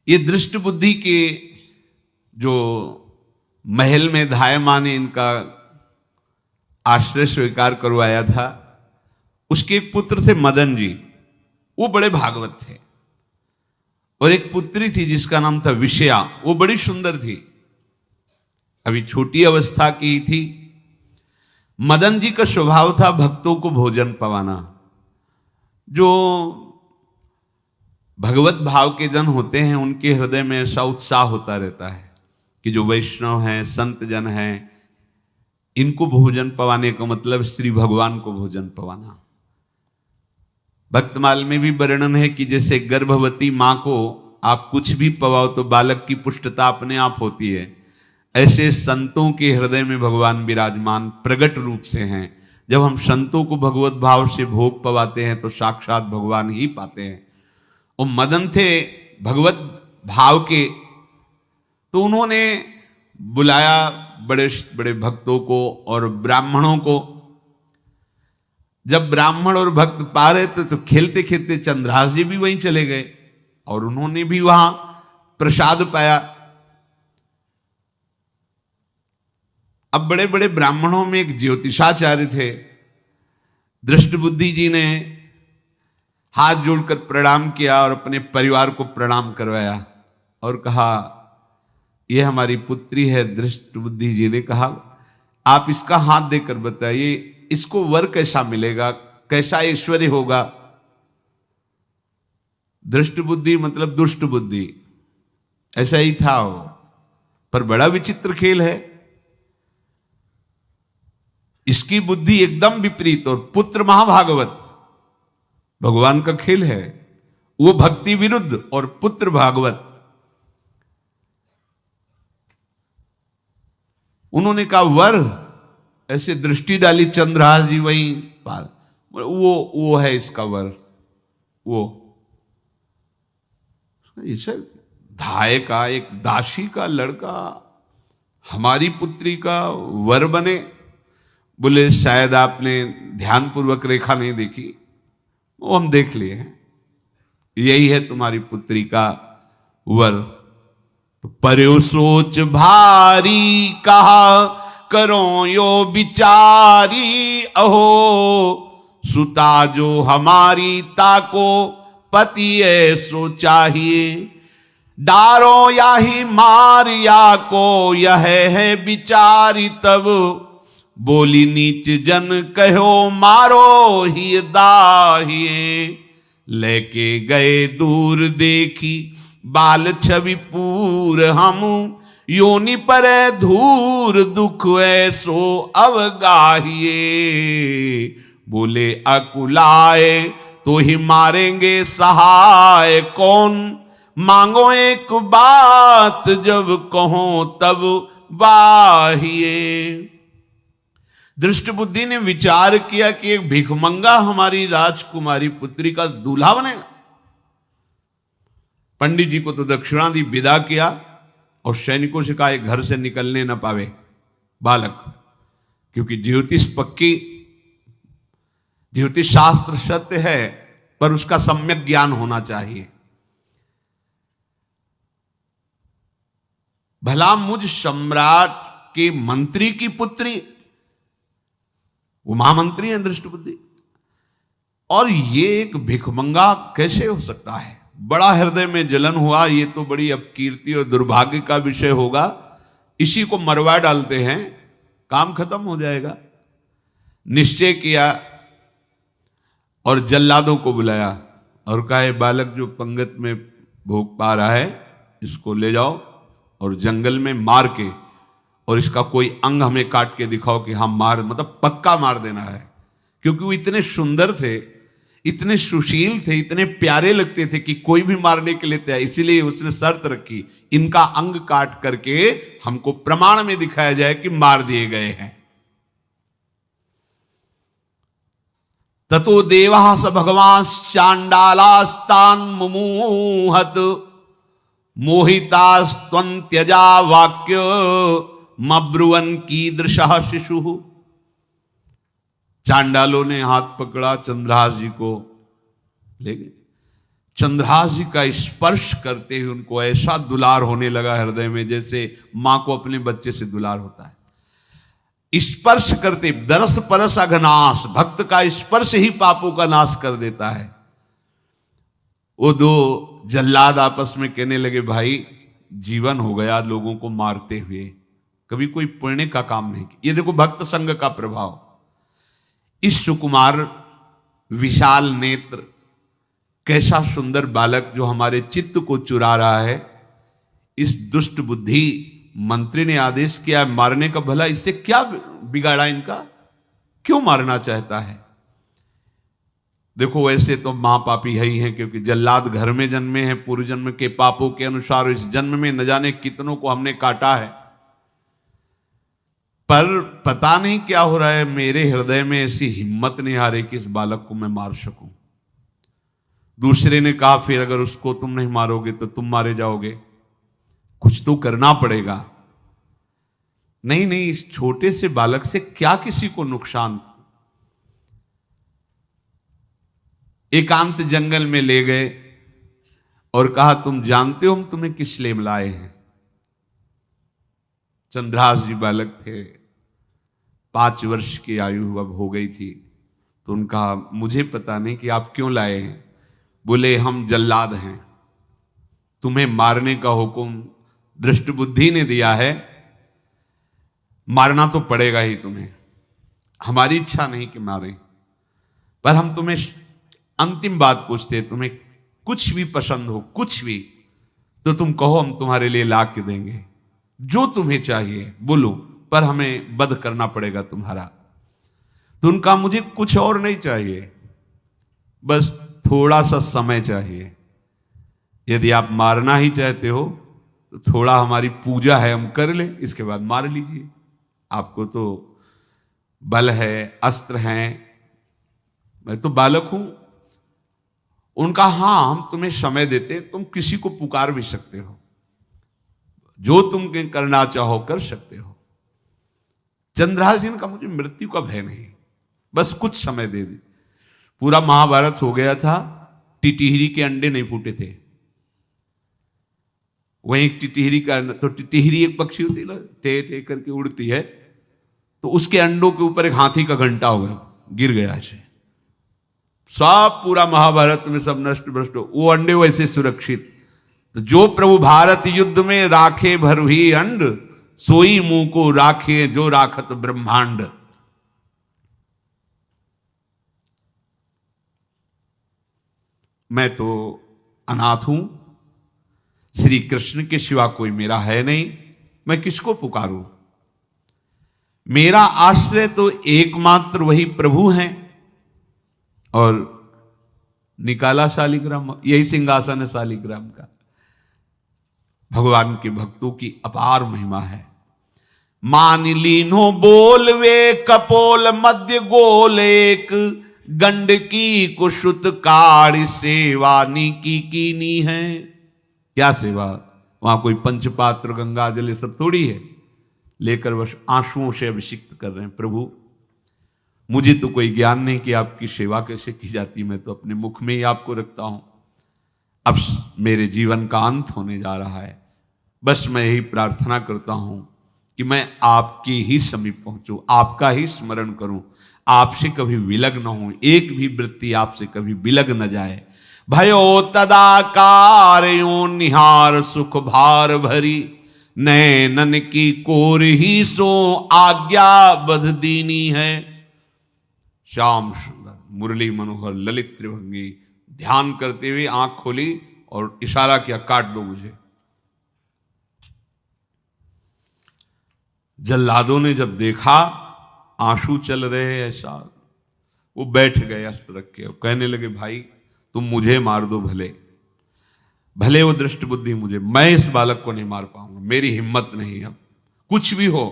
ये दृष्ट बुद्धि के जो महल में धायमा ने इनका आश्रय स्वीकार करवाया था, उसके एक पुत्र थे मदन जी, वो बड़े भागवत थे। और एक पुत्री थी जिसका नाम था विषया, वो बड़ी सुंदर थी, अभी छोटी अवस्था की ही थी। मदन जी का स्वभाव था भक्तों को भोजन पवाना। जो भगवत भाव के जन होते हैं उनके हृदय में ऐसा उत्साह होता रहता है कि जो वैष्णव हैं, संत जन हैं, इनको भोजन पवाने का मतलब श्री भगवान को भोजन पवाना। भक्तमाल में भी वर्णन है कि जैसे गर्भवती मां को आप कुछ भी पवाओ तो बालक की पुष्टता अपने आप होती है, ऐसे संतों के हृदय में भगवान विराजमान प्रगट रूप से हैं। जब हम संतों को भगवत भाव से भोग पवाते हैं तो साक्षात भगवान ही पाते हैं। वो मदन थे भगवत भाव के, तो उन्होंने बुलाया बड़े बड़े भक्तों को और ब्राह्मणों को। जब ब्राह्मण और भक्त पा रहे थे तो खेलते खेलते चंद्रहास जी भी वहीं चले गए और उन्होंने भी वहां प्रसाद पाया। अब बड़े बड़े ब्राह्मणों में एक ज्योतिषाचार्य थे। दृष्टबुद्धि जी ने हाथ जोड़कर प्रणाम किया और अपने परिवार को प्रणाम करवाया और कहा, यह हमारी पुत्री है। दृष्टबुद्धि जी ने कहा, आप इसका हाथ देकर बताइए इसको वर कैसा मिलेगा, कैसा ऐश्वर्य होगा। दृष्टबुद्धि मतलब दुष्ट बुद्धि, ऐसा ही था वो। पर बड़ा विचित्र खेल है, इसकी बुद्धि एकदम विपरीत और पुत्र महाभागवत। भगवान का खेल है, वो भक्ति विरुद्ध और पुत्र भागवत। उन्होंने कहा वर, ऐसे दृष्टि डाली चंद्रहास जी वहीं पार, वो है इसका वर। वो इसे धाय का एक दासी का लड़का हमारी पुत्री का वर बने। बोले शायद आपने ध्यानपूर्वक रेखा नहीं देखी, वो हम देख लिए हैं, यही है तुम्हारी पुत्री का वर। पर्यो सोच भारी कहा करो यो विचारी, अहो सुता जो हमारी ताको पति ऐसो चाहिए। डारो या ही मार या को यह है विचारी, तब बोली नीच जन कहो मारो ही दाहिए। लेके गए दूर देखी बाल छवि पूर, हम योनि पर धूर दुख ऐसो अवगाहिए। बोले अकुलाए तो ही मारेंगे सहाय कौन, मांगो एक बात जब कहो तब बाहिए। दृष्टबुद्धि ने विचार किया कि एक भिखमंगा हमारी राजकुमारी पुत्री का दूल्हा बनेगा। पंडित जी को तो दक्षिणा दी, विदा किया और सैनिकों से कहा घर से निकलने न पावे बालक, क्योंकि ज्योतिष पक्की, ज्योतिष शास्त्र सत्य है पर उसका सम्यक ज्ञान होना चाहिए। भला मुझ सम्राट के मंत्री की पुत्री, वो महामंत्री हैं दृष्टबुद्धि, और ये एक भिखमंगा कैसे हो सकता है। बड़ा हृदय में जलन हुआ, ये तो बड़ी अपकीर्ति और दुर्भाग्य का विषय होगा, इसी को मरवा डालते हैं, काम खत्म हो जाएगा। निश्चय किया और जल्लादों को बुलाया और कहा बालक जो पंगत में भोग पा रहा है इसको ले जाओ और जंगल में मार के, और इसका कोई अंग हमें काट के दिखाओ कि हम मार, मतलब पक्का मार देना है। क्योंकि वो इतने सुंदर थे, इतने सुशील थे, इतने प्यारे लगते थे कि कोई भी मारने के लिए तैयार। इसीलिए उसने शर्त रखी, इनका अंग काट करके हमको प्रमाण में दिखाया जाए कि मार दिए गए हैं। ततो देवा स भगवान चांडालास्तान मुमुहत मोहितास्त्वन्त्यजा वाक्य मब्रुवन कीदृशः शिशु। चांडालों ने हाथ पकड़ा चंद्रहास जी को, ले गए। चंद्रहास जी का स्पर्श करते हुए उनको ऐसा दुलार होने लगा हृदय में, जैसे मां को अपने बच्चे से दुलार होता है। स्पर्श करते, दरस परस अघनाश, भक्त का स्पर्श ही पापों का नाश कर देता है। वो दो जल्लाद आपस में कहने लगे, भाई जीवन हो गया लोगों को मारते हुए, कभी कोई पुण्य का काम नहीं किया। ये देखो भक्त संग का प्रभाव। इस सुकुमार विशाल नेत्र, कैसा सुंदर बालक जो हमारे चित्त को चुरा रहा है, इस दुष्ट बुद्धि मंत्री ने आदेश किया मारने का, भला इससे क्या बिगाड़ा इनका, क्यों मारना चाहता है? देखो वैसे तो मां पापी है ही हैं, क्योंकि जल्लाद घर में जन्मे हैं, पूर्व जन्म के पापों के अनुसार इस जन्म में न जाने कितनों को हमने काटा है। पर पता नहीं क्या हो रहा है, मेरे हृदय में ऐसी हिम्मत नहीं आ रही कि इस बालक को मैं मार सकूं। दूसरे ने कहा फिर अगर उसको तुम नहीं मारोगे तो तुम मारे जाओगे, कुछ तो करना पड़ेगा। नहीं नहीं, इस छोटे से बालक से क्या किसी को नुकसान। एकांत जंगल में ले गए और कहा तुम जानते हो हम तुम्हें किस लिए लाए हैं? चंद्रहास जी बालक थे, 5 वर्ष की आयु अब हो गई थी। तो उनका मुझे पता नहीं कि आप क्यों लाए हैं। बोले हम जल्लाद हैं, तुम्हें मारने का हुक्म दृष्ट बुद्धि ने दिया है, मारना तो पड़ेगा ही तुम्हें। हमारी इच्छा नहीं कि मारें, पर हम तुम्हें अंतिम बात पूछते, तुम्हें कुछ भी पसंद हो, कुछ भी, तो तुम कहो, हम तुम्हारे लिए ला के देंगे जो तुम्हें चाहिए, बोलो, पर हमें वध करना पड़ेगा तुम्हारा। तो उनका मुझे कुछ और नहीं चाहिए, बस थोड़ा सा समय चाहिए। यदि आप मारना ही चाहते हो तो थोड़ा हमारी पूजा है हम कर लें, इसके बाद मार लीजिए। आपको तो बल है, अस्त्र हैं, मैं तो बालक हूं। उनका हाँ हम तुम्हें समय देते, तुम किसी को पुकार भी सकते हो, जो तुम करना चाहो कर सकते हो। चंद्रहास जी का मुझे मृत्यु का भय नहीं, बस कुछ समय दे दी। पूरा महाभारत हो गया था, टिटिहरी के अंडे नहीं फूटे थे। वहीं टिटिहरी का, तो टिटिहरी एक पक्षी होती है ना, टे टे करके उड़ती है, तो उसके अंडों के ऊपर एक हाथी का घंटा हो गया, गिर गया ऐसे। सब पूरा महाभारत में सब नष्ट भ्रष्ट, वो अंडे वैसे सुरक्षित। तो जो प्रभु भारत युद्ध में राखे भरही अंड, सोई मुंह को राखे जो राखत ब्रह्मांड। मैं तो अनाथ हूं, श्री कृष्ण के सिवा कोई मेरा है नहीं, मैं किसको पुकारूं? मेरा आश्रय तो एकमात्र वही प्रभु हैं। और निकाला शालिग्राम, यही सिंहासन है शालिग्राम का। भगवान के भक्तों की अपार महिमा है। मान लीनो बोल वे कपोल मध्य गोल, एक गंड की कुशुत काढ़ सेवानी की कीनी है। क्या सेवा? वहां कोई पंचपात्र गंगा जल ये सब थोड़ी है, लेकर बस आंसुओं से अभिषिक्त कर रहे हैं। प्रभु मुझे तो कोई ज्ञान नहीं कि आपकी सेवा कैसे की जाती, मैं तो अपने मुख में ही आपको रखता हूं। अब मेरे जीवन का अंत होने जा रहा है, बस मैं यही प्रार्थना करता हूं कि मैं आपके ही समीप पहुंचूं, आपका ही स्मरण करूं, आपसे कभी विलग न हो, एक भी वृत्ति आपसे कभी विलग न जाए। भयो तदाकार यो निहार सुख भार भरी, नैनन की कोर ही सो आज्ञा बध दीनी है। श्याम सुंदर मुरली मनोहर ललित त्रिभंगी ध्यान करते हुए आंख खोली और इशारा किया, काट दो मुझे। जल्लादों ने जब देखा आंसू चल रहे हैं ऐसा, वो बैठ गए अस्त्र रख के और कहने लगे, भाई तुम मुझे मार दो, भले भले वो दृष्ट बुद्धि मुझे, मैं इस बालक को नहीं मार पाऊंगा, मेरी हिम्मत नहीं। अब कुछ भी हो,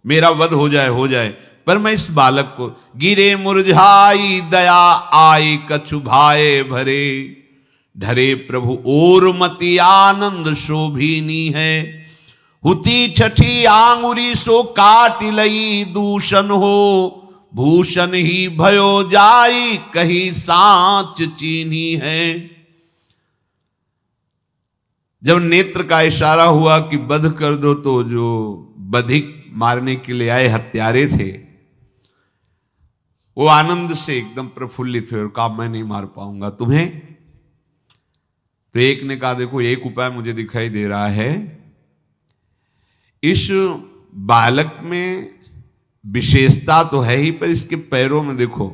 मेरा वध हो जाए, पर मैं इस बालक को, गिरे मुरझाई दया आई कछु भाए भरे, ढरे प्रभु और मति आनंद शोभिनी है। हुती छठी आंगुरी सो काट लई दूषण हो, भूषण ही भयो जाई कहीं सांच चीनी है। जब नेत्र का इशारा हुआ कि वध कर दो, तो जो बधिक मारने के लिए आए हत्यारे थे वो आनंद से एकदम प्रफुल्लित हुए और कहा, मैं नहीं मार पाऊंगा तुम्हें। तो एक ने कहा, देखो एक उपाय मुझे दिखाई दे रहा है, इस बालक में विशेषता तो है ही, पर इसके पैरों में देखो,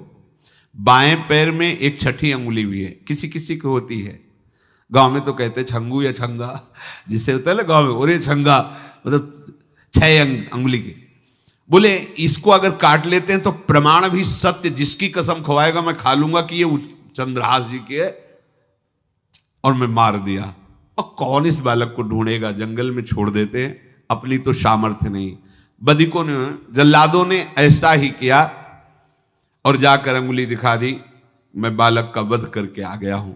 बाएं पैर में एक छठी अंगुली भी है, किसी किसी को होती है। गांव में तो कहते छंगू या छंगा, जिसे होता है ना गांव में, और ये छंगा मतलब 6 अंगुली के। बोले इसको अगर काट लेते हैं तो प्रमाण भी सत्य, जिसकी कसम खवाएगा मैं खा लूंगा कि ये चंद्रहास जी के है, और मैं मार दिया। और कौन इस बालक को ढूंढेगा, जंगल में छोड़ देते हैं, अपनी तो सामर्थ्य नहीं। बदिकों ने, जल्लादों ने ऐसा ही किया और जाकर अंगुली दिखा दी, मैं बालक का वध करके आ गया हूं।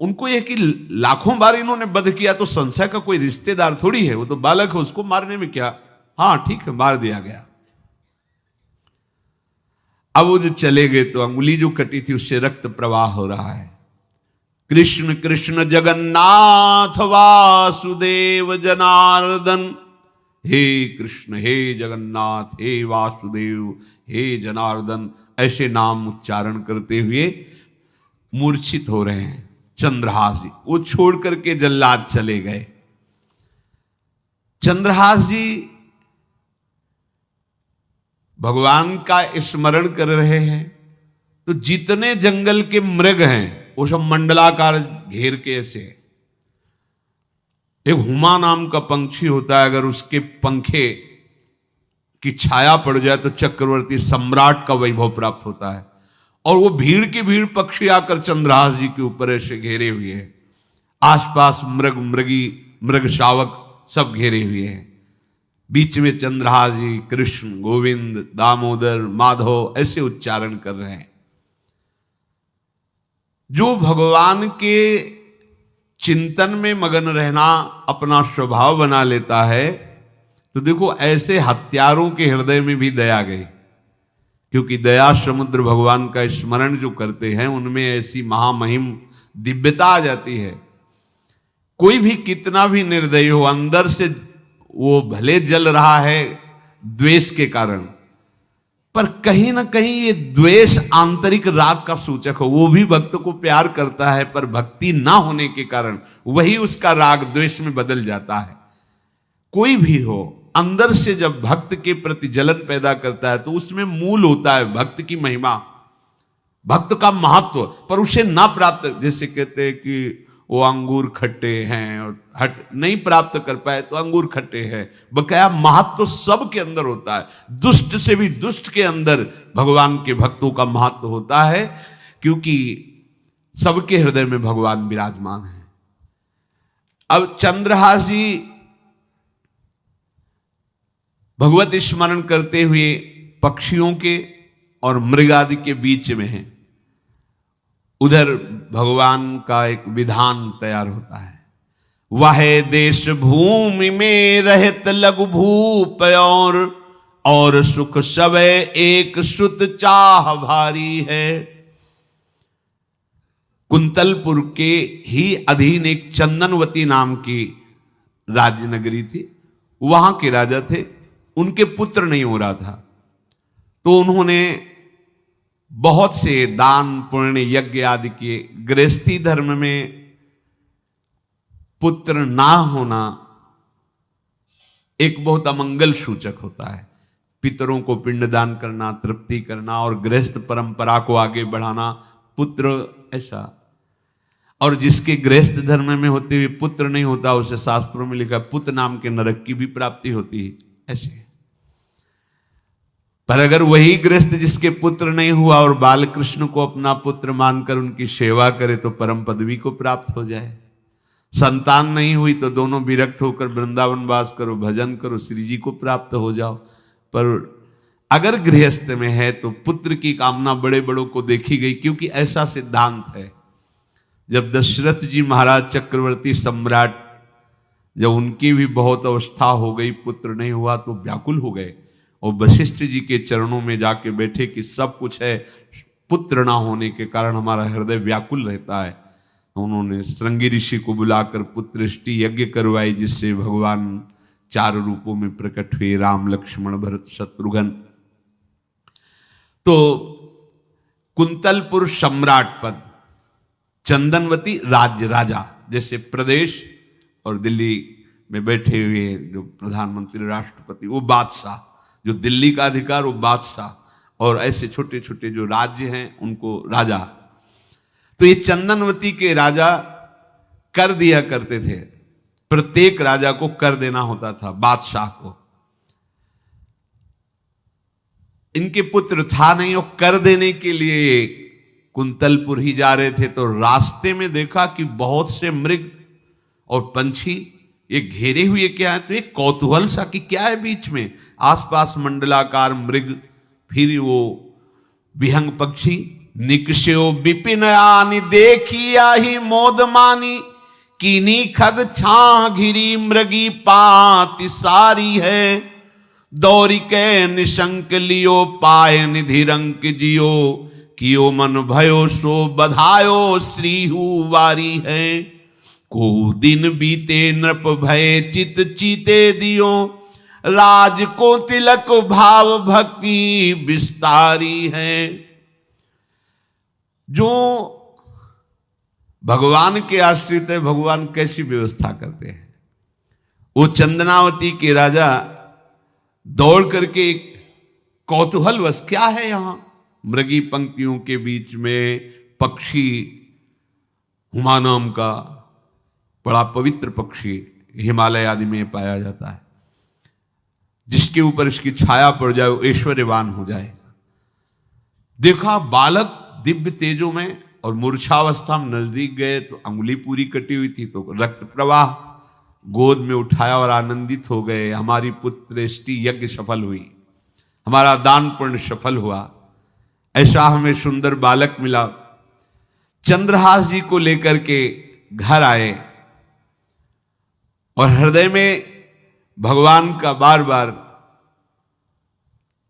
उनको यह कि लाखों बार इन्होंने वध किया तो संशय का कोई रिश्तेदार थोड़ी है, वो तो बालक है, उसको मारने में क्या। हाँ ठीक है, मार दिया गया। अब वो जो चले गए तो अंगुली जो कटी थी उससे रक्त प्रवाह हो रहा है। कृष्ण कृष्ण जगन्नाथ वासुदेव जनार्दन, हे कृष्ण हे जगन्नाथ हे वासुदेव हे जनार्दन, ऐसे नाम उच्चारण करते हुए मूर्छित हो रहे हैं चंद्रहास जी। वो छोड़ करके जल्लाद चले गए। चंद्रहास जी भगवान का स्मरण कर रहे हैं तो जितने जंगल के मृग हैं वो सब मंडलाकार घेर के ऐसे। एक हुमा नाम का पंछी होता है, अगर उसके पंखे की छाया पड़ जाए तो चक्रवर्ती सम्राट का वैभव प्राप्त होता है। और वो भीड़ की भीड़ पक्षी आकर चंद्रहास जी के ऊपर ऐसे घेरे हुए हैं। आसपास मृग मृगी मृग शावक सब घेरे हुए हैं। बीच में चंद्रहास जी कृष्ण गोविंद दामोदर माधव ऐसे उच्चारण कर रहे हैं। जो भगवान के चिंतन में मगन रहना अपना स्वभाव बना लेता है तो देखो ऐसे हत्यारों के हृदय में भी दया गई, क्योंकि दया समुद्र भगवान का स्मरण जो करते हैं उनमें ऐसी महामहिम दिव्यता आ जाती है। कोई भी कितना भी निर्दयी हो, अंदर से वो भले जल रहा है द्वेष के कारण, पर कहीं ना कहीं ये द्वेष आंतरिक राग का सूचक हो। वो भी भक्त को प्यार करता है पर भक्ति ना होने के कारण वही उसका राग द्वेष में बदल जाता है। कोई भी हो अंदर से जब भक्त के प्रति जलन पैदा करता है तो उसमें मूल होता है भक्त की महिमा, भक्त का महत्व, पर उसे ना प्राप्त, जैसे कहते हैं कि वो अंगूर खट्टे हैं और हट नहीं प्राप्त कर पाए तो अंगूर खट्टे हैं, बकाया महत्व तो सब के अंदर होता है। दुष्ट से भी दुष्ट के अंदर भगवान के भक्तों का महत्व होता है, क्योंकि सबके हृदय में भगवान विराजमान है। अब चंद्रहास जी भगवत स्मरण करते हुए पक्षियों के और मृग आदि के बीच में हैं। उधर भगवान का एक विधान तैयार होता है, वह देश भूमि में रहत लघु भूप और सुख सब एक सुत चाह भारी है। कुंतलपुर के ही अधीन एक चंदनवती नाम की राज्य नगरी थी। वहां के राजा थे, उनके पुत्र नहीं हो रहा था, तो उन्होंने बहुत से दान पुण्य यज्ञ आदि किए। गृहस्थी धर्म में पुत्र ना होना एक बहुत अमंगल सूचक होता है। पितरों को पिंडदान करना, तृप्ति करना और गृहस्थ परंपरा को आगे बढ़ाना, पुत्र ऐसा। और जिसके गृहस्थ धर्म में होते हुए पुत्र नहीं होता उसे शास्त्रों में लिखा पुत्र नाम के नरक की भी प्राप्ति होती है ऐसे। पर अगर वही गृहस्थ जिसके पुत्र नहीं हुआ और बाल कृष्ण को अपना पुत्र मानकर उनकी सेवा करे तो परम पदवी को प्राप्त हो जाए। संतान नहीं हुई तो दोनों विरक्त होकर वृंदावन वास करो, भजन करो, श्री जी को प्राप्त हो जाओ। पर अगर गृहस्थ में है तो पुत्र की कामना बड़े बड़ों को देखी गई, क्योंकि ऐसा सिद्धांत है। जब दशरथ जी महाराज चक्रवर्ती सम्राट, जब उनकी भी बहुत अवस्था हो गई, पुत्र नहीं हुआ तो व्याकुल हो गए और वशिष्ठ जी के चरणों में जाके बैठे कि सब कुछ है, पुत्र ना होने के कारण हमारा हृदय व्याकुल रहता है। उन्होंने श्रृंगी ऋषि को बुलाकर पुत्रष्टि यज्ञ करवाई, जिससे भगवान 4 रूपों में प्रकट हुए, राम लक्ष्मण भरत शत्रुघ्न। तो कुंतलपुर सम्राट पद, चंदनवती राज्य राजा, जैसे प्रदेश और दिल्ली में बैठे हुए जो प्रधानमंत्री राष्ट्रपति वो बादशाह, जो दिल्ली का अधिकार वो बादशाह, और ऐसे छोटे छोटे जो राज्य हैं उनको राजा। तो ये चंदनवती के राजा कर दिया करते थे प्रत्येक राजा को कर देना होता था, बादशाह को। इनके पुत्र था नहीं, और कर देने के लिए कुंतलपुर ही जा रहे थे, तो रास्ते में देखा कि बहुत से मृग और पंछी ये घेरे हुए क्या है, तो एक कौतूहल सा कि क्या है बीच में, आसपास मंडलाकार मृग, फिर वो विहंग पक्षी। निकष्यो विपिन आनि देखिया ही मोद मानी, कीनी खग छां घिरी मृगी पाति सारी है, दौरी के निशंक लियो पाए निधि रंक जियो, कियो मन भयो सो बधायो श्रीहु वारी है, को दिन बीते नृप भय चित चीते दियो, राज को तिलक भाव भक्ति विस्तारी है। जो भगवान के आश्रित है, भगवान कैसी व्यवस्था करते हैं। वो चंदनावती के राजा दौड़ करके कौतूहलवश, क्या है यहां, मृगी पंक्तियों के बीच में पक्षी, हुमा नाम का बड़ा पवित्र पक्षी हिमालय आदि में पाया जाता है, जिसके ऊपर इसकी छाया पड़ जाए वो ऐश्वर्यवान हो जाए। देखा बालक दिव्य तेजों में, और मूर्छावस्था में नजदीक गए तो अंगुली पूरी कटी हुई थी, तो रक्त प्रवाह, गोद में उठाया और आनंदित हो गए, हमारी पुत्रेष्टि यज्ञ सफल हुई, हमारा दान पुण्य सफल हुआ, ऐसा हमें सुंदर बालक मिला। चंद्रहास जी को लेकर के घर आए और हृदय में भगवान का बार बार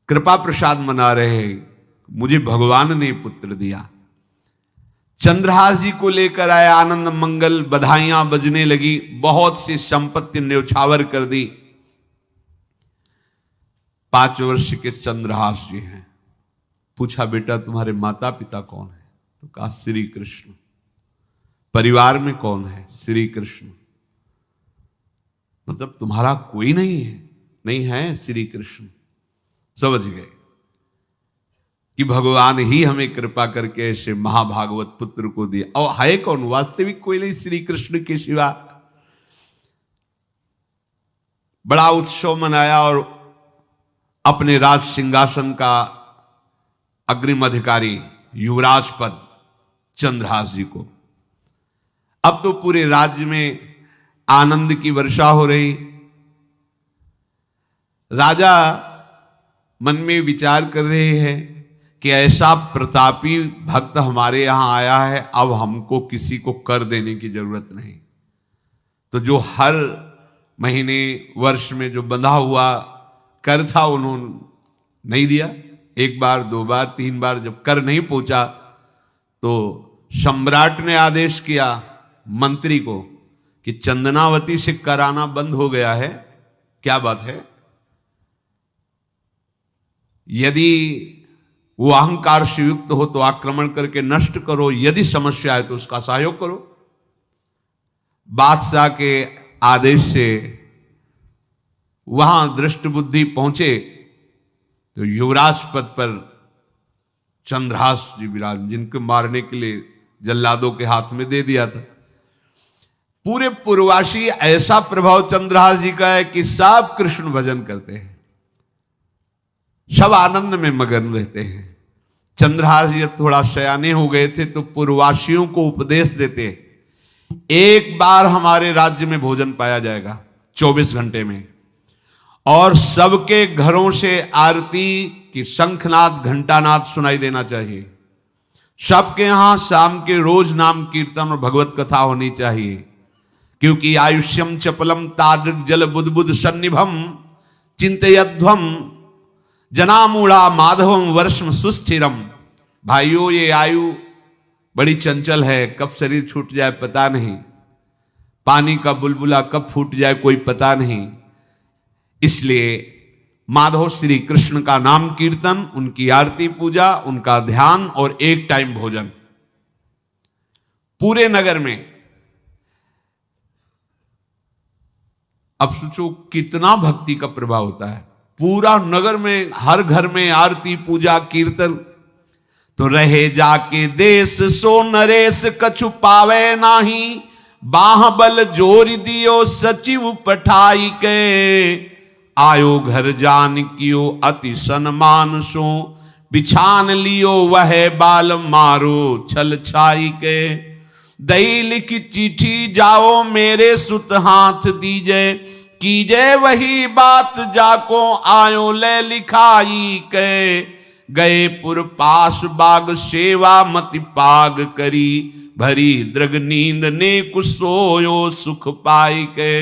कृपा प्रसाद मना रहे हैं, मुझे भगवान ने पुत्र दिया। चंद्रहास जी को लेकर आए, आनंद मंगल बधाइयां बजने लगी, बहुत सी संपत्ति न्यौछावर कर दी। 5 वर्ष के चंद्रहास जी हैं। पूछा बेटा तुम्हारे माता पिता कौन है, तो कहा श्री कृष्ण। परिवार में कौन है, श्री कृष्ण। मतलब तुम्हारा कोई नहीं है, नहीं है श्री कृष्ण। समझ गए कि भगवान ही हमें कृपा करके ऐसे महाभागवत पुत्र को दिया। और है कौन, वास्तविक कोई नहीं श्री कृष्ण के सिवा। बड़ा उत्सव मनाया और अपने राज सिंहासन का अग्रिम अधिकारी युवराज पद चंद्रहास जी को। अब तो पूरे राज्य में आनंद की वर्षा हो रही। राजा मन में विचार कर रहे हैं कि ऐसा प्रतापी भक्त हमारे यहां आया है, अब हमको किसी को कर देने की जरूरत नहीं। तो जो हर महीने वर्ष में जो बंधा हुआ कर था उन्होंने नहीं दिया। 1 बार 2 बार 3 बार जब कर नहीं पहुंचा तो सम्राट ने आदेश किया मंत्री को कि चंदनावती से कराना बंद हो गया है। क्या बात है? यदि वो अहंकार से युक्त हो तो आक्रमण करके नष्ट करो, यदि समस्या है तो उसका सहयोग करो। बादशाह के आदेश से वहां दृष्ट बुद्धि पहुंचे तो युवराज पद पर चंद्रहास जी विराज, जिनको मारने के लिए जल्लादों के हाथ में दे दिया था। पूरे पूर्वासी ऐसा प्रभाव चंद्रहास जी का है कि सब कृष्ण भजन करते हैं, सब आनंद में मगन रहते हैं। चंद्रहास जी थोड़ा सयाने हो गए थे तो पूर्ववासियों को उपदेश देते, 1 बार हमारे राज्य में भोजन पाया जाएगा 24 घंटे में, और सबके घरों से आरती की शंखनाद घंटानाद सुनाई देना चाहिए। सबके यहां शाम के रोज नाम कीर्तन और भगवत कथा होनी चाहिए, क्योंकि आयुष्यम चपलम तादृक जल बुद्बुद सन्निभम चिंतयध्वम जनामूढ़ा माधवम वर्षम सुस्थिरम। भाइयों, ये आयु बड़ी चंचल है, कब शरीर छूट जाए पता नहीं, पानी का बुलबुला कब फूट जाए कोई पता नहीं। इसलिए माधव श्री कृष्ण का नाम कीर्तन, उनकी आरती पूजा, उनका ध्यान और 1 टाइम भोजन पूरे नगर में। अब सोचो कितना भक्ति का प्रभाव होता है। पूरा नगर में हर घर में आरती पूजा कीर्तन। तो रहे जाके देश सो नरेश कछु पावे नाही, बाहबल जोर दियो सचिव पठाई के, आयो घर जान कियो अति सन्मान सो, बिछान लियो वह बाल मारो छल छाई के। दई लिख चिट्ठी जाओ मेरे सुत हाथ दीजे, कीजे वही बात जाको आयो ले लिखाई के। गए पुर पास बाग सेवा मति पाग करी, भरी दृग नींद ने कुछ सोयो सुख पाई के।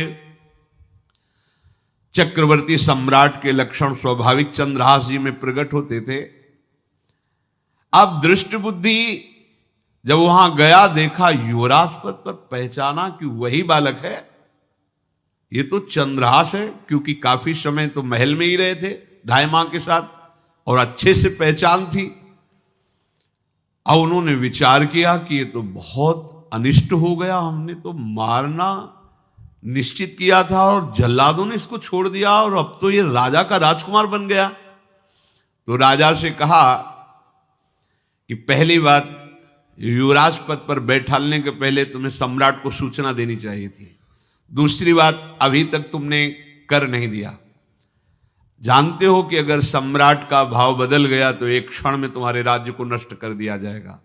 चक्रवर्ती सम्राट के लक्षण स्वाभाविक चंद्रहास जी में प्रकट होते थे। अब दृष्ट बुद्धि जब वहां गया, देखा युवराज पद पर, पहचाना कि वही बालक है, ये तो चंद्रहास है, क्योंकि काफी समय तो महल में ही रहे थे धाय मां के साथ और अच्छे से पहचान थी। अब उन्होंने विचार किया कि ये तो बहुत अनिष्ट हो गया, हमने तो मारना निश्चित किया था और जल्लादों ने इसको छोड़ दिया और अब तो ये राजा का राजकुमार बन गया। तो राजा से कहा कि पहली बात, युवराज पद पर बैठालने के पहले तुम्हें सम्राट को सूचना देनी चाहिए थी। दूसरी बात, अभी तक तुमने कर नहीं दिया। जानते हो कि अगर सम्राट का भाव बदल गया तो एक क्षण में तुम्हारे राज्य को नष्ट कर दिया जाएगा।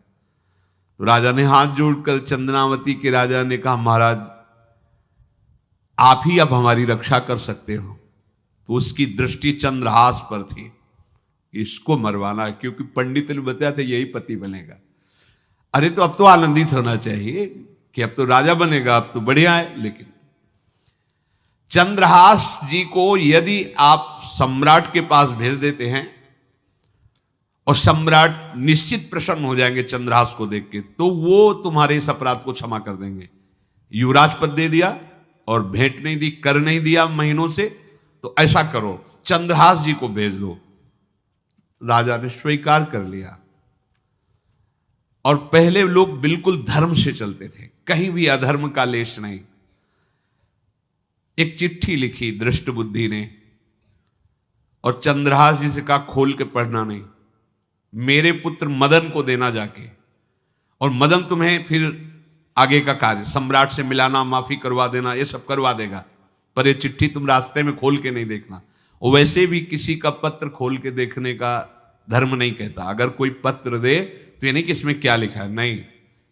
तो राजा ने हाथ जोड़कर चंद्रावती के राजा ने कहा, महाराज आप ही अब हमारी रक्षा कर सकते हो। तो उसकी दृष्टि चंद्रहास पर थी, इसको मरवाना है, क्योंकि पंडित ने बताया था यही पति बनेगा। अरे तो अब तो आनंदित होना चाहिए कि अब तो राजा बनेगा, अब तो बढ़िया है। लेकिन चंद्रहास जी को यदि आप सम्राट के पास भेज देते हैं और सम्राट निश्चित प्रसन्न हो जाएंगे चंद्रहास को देख के, तो वो तुम्हारे इस अपराध को क्षमा कर देंगे। युवराज पद दे दिया और भेंट नहीं दी, कर नहीं दिया महीनों से, तो ऐसा करो चंद्रहास जी को भेज दो। राजा ने स्वीकार कर लिया। और पहले लोग बिल्कुल धर्म से चलते थे, कहीं भी अधर्म का लेश नहीं। एक चिट्ठी लिखी दृष्ट बुद्धि ने और चंद्रहास जी से कहा खोल के पढ़ना नहीं, मेरे पुत्र मदन को देना जाके, और मदन तुम्हें फिर आगे का कार्य सम्राट से मिलाना, माफी करवा देना, ये सब करवा देगा, पर ये चिट्ठी तुम रास्ते में खोल के नहीं देखना। और वैसे भी किसी का पत्र खोल के देखने का धर्म नहीं कहता। अगर कोई पत्र दे तो ये नहीं कि इसमें क्या लिखा है, नहीं,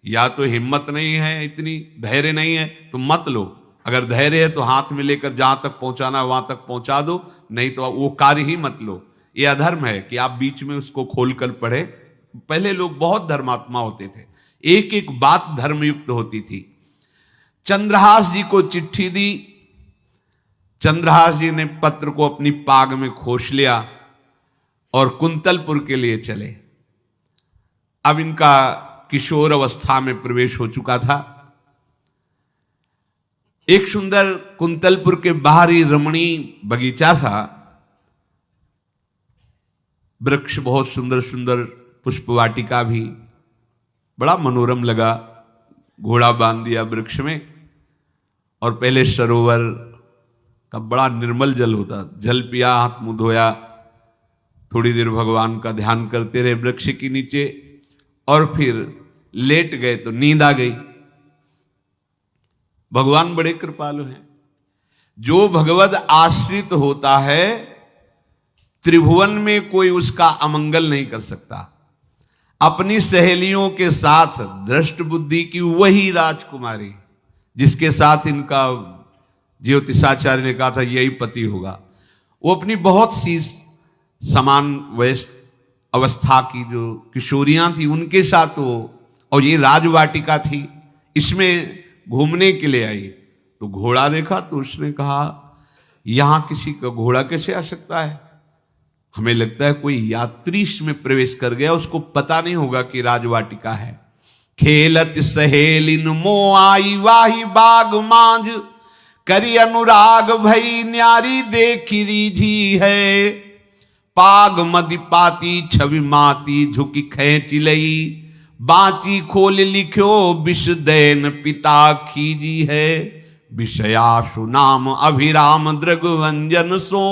या तो हिम्मत नहीं है, इतनी धैर्य नहीं है तो मत लो। अगर धैर्य है तो हाथ में लेकर जहां तक पहुंचाना वहां तक पहुंचा दो, नहीं तो वो कार्य ही मत लो। ये अधर्म है कि आप बीच में उसको खोलकर पढ़े। पहले लोग बहुत धर्मात्मा होते थे, एक एक बात धर्मयुक्त होती थी। चंद्रहास जी को चिट्ठी दी, चंद्रहास जी ने पत्र को अपनी पाग में खोस लिया और कुंतलपुर के लिए चले। अब इनका किशोर अवस्था में प्रवेश हो चुका था। एक सुंदर कुंतलपुर के बाहरी रमणीय बगीचा था, वृक्ष बहुत सुंदर सुंदर, पुष्पवाटिका भी बड़ा मनोरम लगा। घोड़ा बांध दिया वृक्ष में और पहले सरोवर का बड़ा निर्मल जल होता, जल पिया, हाथ मुंह धोया, थोड़ी देर भगवान का ध्यान करते रहे वृक्ष के नीचे और फिर लेट गए तो नींद आ गई। भगवान बड़े कृपालु हैं। जो भगवद आश्रित होता है त्रिभुवन में कोई उसका अमंगल नहीं कर सकता। अपनी सहेलियों के साथ दृष्ट बुद्धि की वही राजकुमारी जिसके साथ इनका ज्योतिषाचार्य ने कहा था यही पति होगा, वो अपनी बहुत सी समान वयस्क अवस्था की जो किशोरियां थी उनके साथ वो, और ये राजवाटिका थी, इसमें घूमने के लिए आई। तो घोड़ा देखा तो उसने कहा यहां किसी का घोड़ा कैसे आ सकता है, हमें लगता है कोई यात्री इसमें प्रवेश कर गया, उसको पता नहीं होगा कि राजवाटिका है। खेलत सहेलिन मो आई वाही बाग मांझ, करी अनुराग भई न्यारी देखी रीझी है। पाग मदिपाती छवि माती झुकी खेच लई, बाची खोल लिख्यो विष दैन पिता खीजी है। विषयाशु नाम अभिराम दृग्वंजन सो,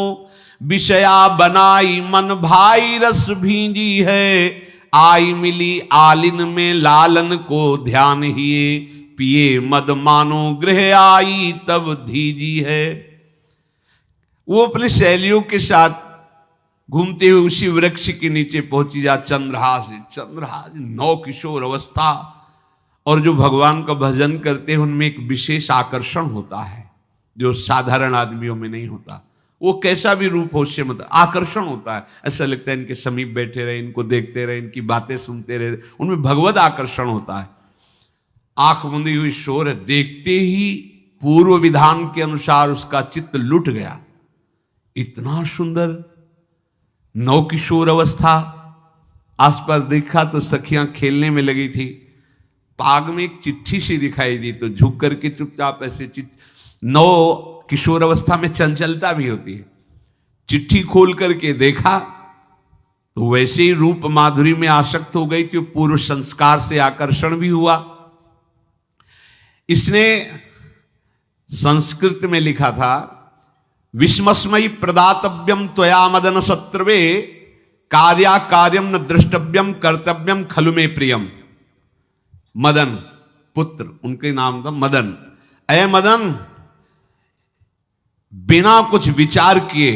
विषया बनाई मन भाई रस भींजी है। आई मिली आलिन में लालन को ध्यान हिए, पिए मद मानो गृह आई तब धीजी है। वो अपने सहेलियों के साथ घूमते हुए उसी वृक्ष के नीचे पहुंची जा चंद्रहास नौ किशोर अवस्था, और जो भगवान का भजन करते हैं उनमें एक विशेष आकर्षण होता है जो साधारण आदमियों में नहीं होता। वो कैसा भी रूप हो उससे मतलब आकर्षण होता है, ऐसा लगता है इनके समीप बैठे रहे, इनको देखते रहे, इनकी बातें सुनते रहे, उनमें भगवत आकर्षण होता है। आंख मुंदी हुई शोर है, देखते ही पूर्व विधान के अनुसार उसका चित्त लुट गया। इतना सुंदर नौ किशोर अवस्था, आसपास देखा तो सखियां खेलने में लगी थी। पाग में एक चिट्ठी सी दिखाई दी तो झुक करके चुपचाप ऐसे नौ किशोर अवस्था में चंचलता भी होती है, चिट्ठी खोल करके देखा तो वैसे ही रूप माधुरी में आसक्त हो गई थी। पूर्व संस्कार से आकर्षण भी हुआ। इसने संस्कृत में लिखा था, विस्मस्मयी प्रदातव्यम त्वया मदन शत्रवे कार्या कार्यम न द्रष्टव्यम कर्तव्यम खलु में प्रियम। मदन पुत्र, उनके नाम था मदन। अय मदन, बिना कुछ विचार किए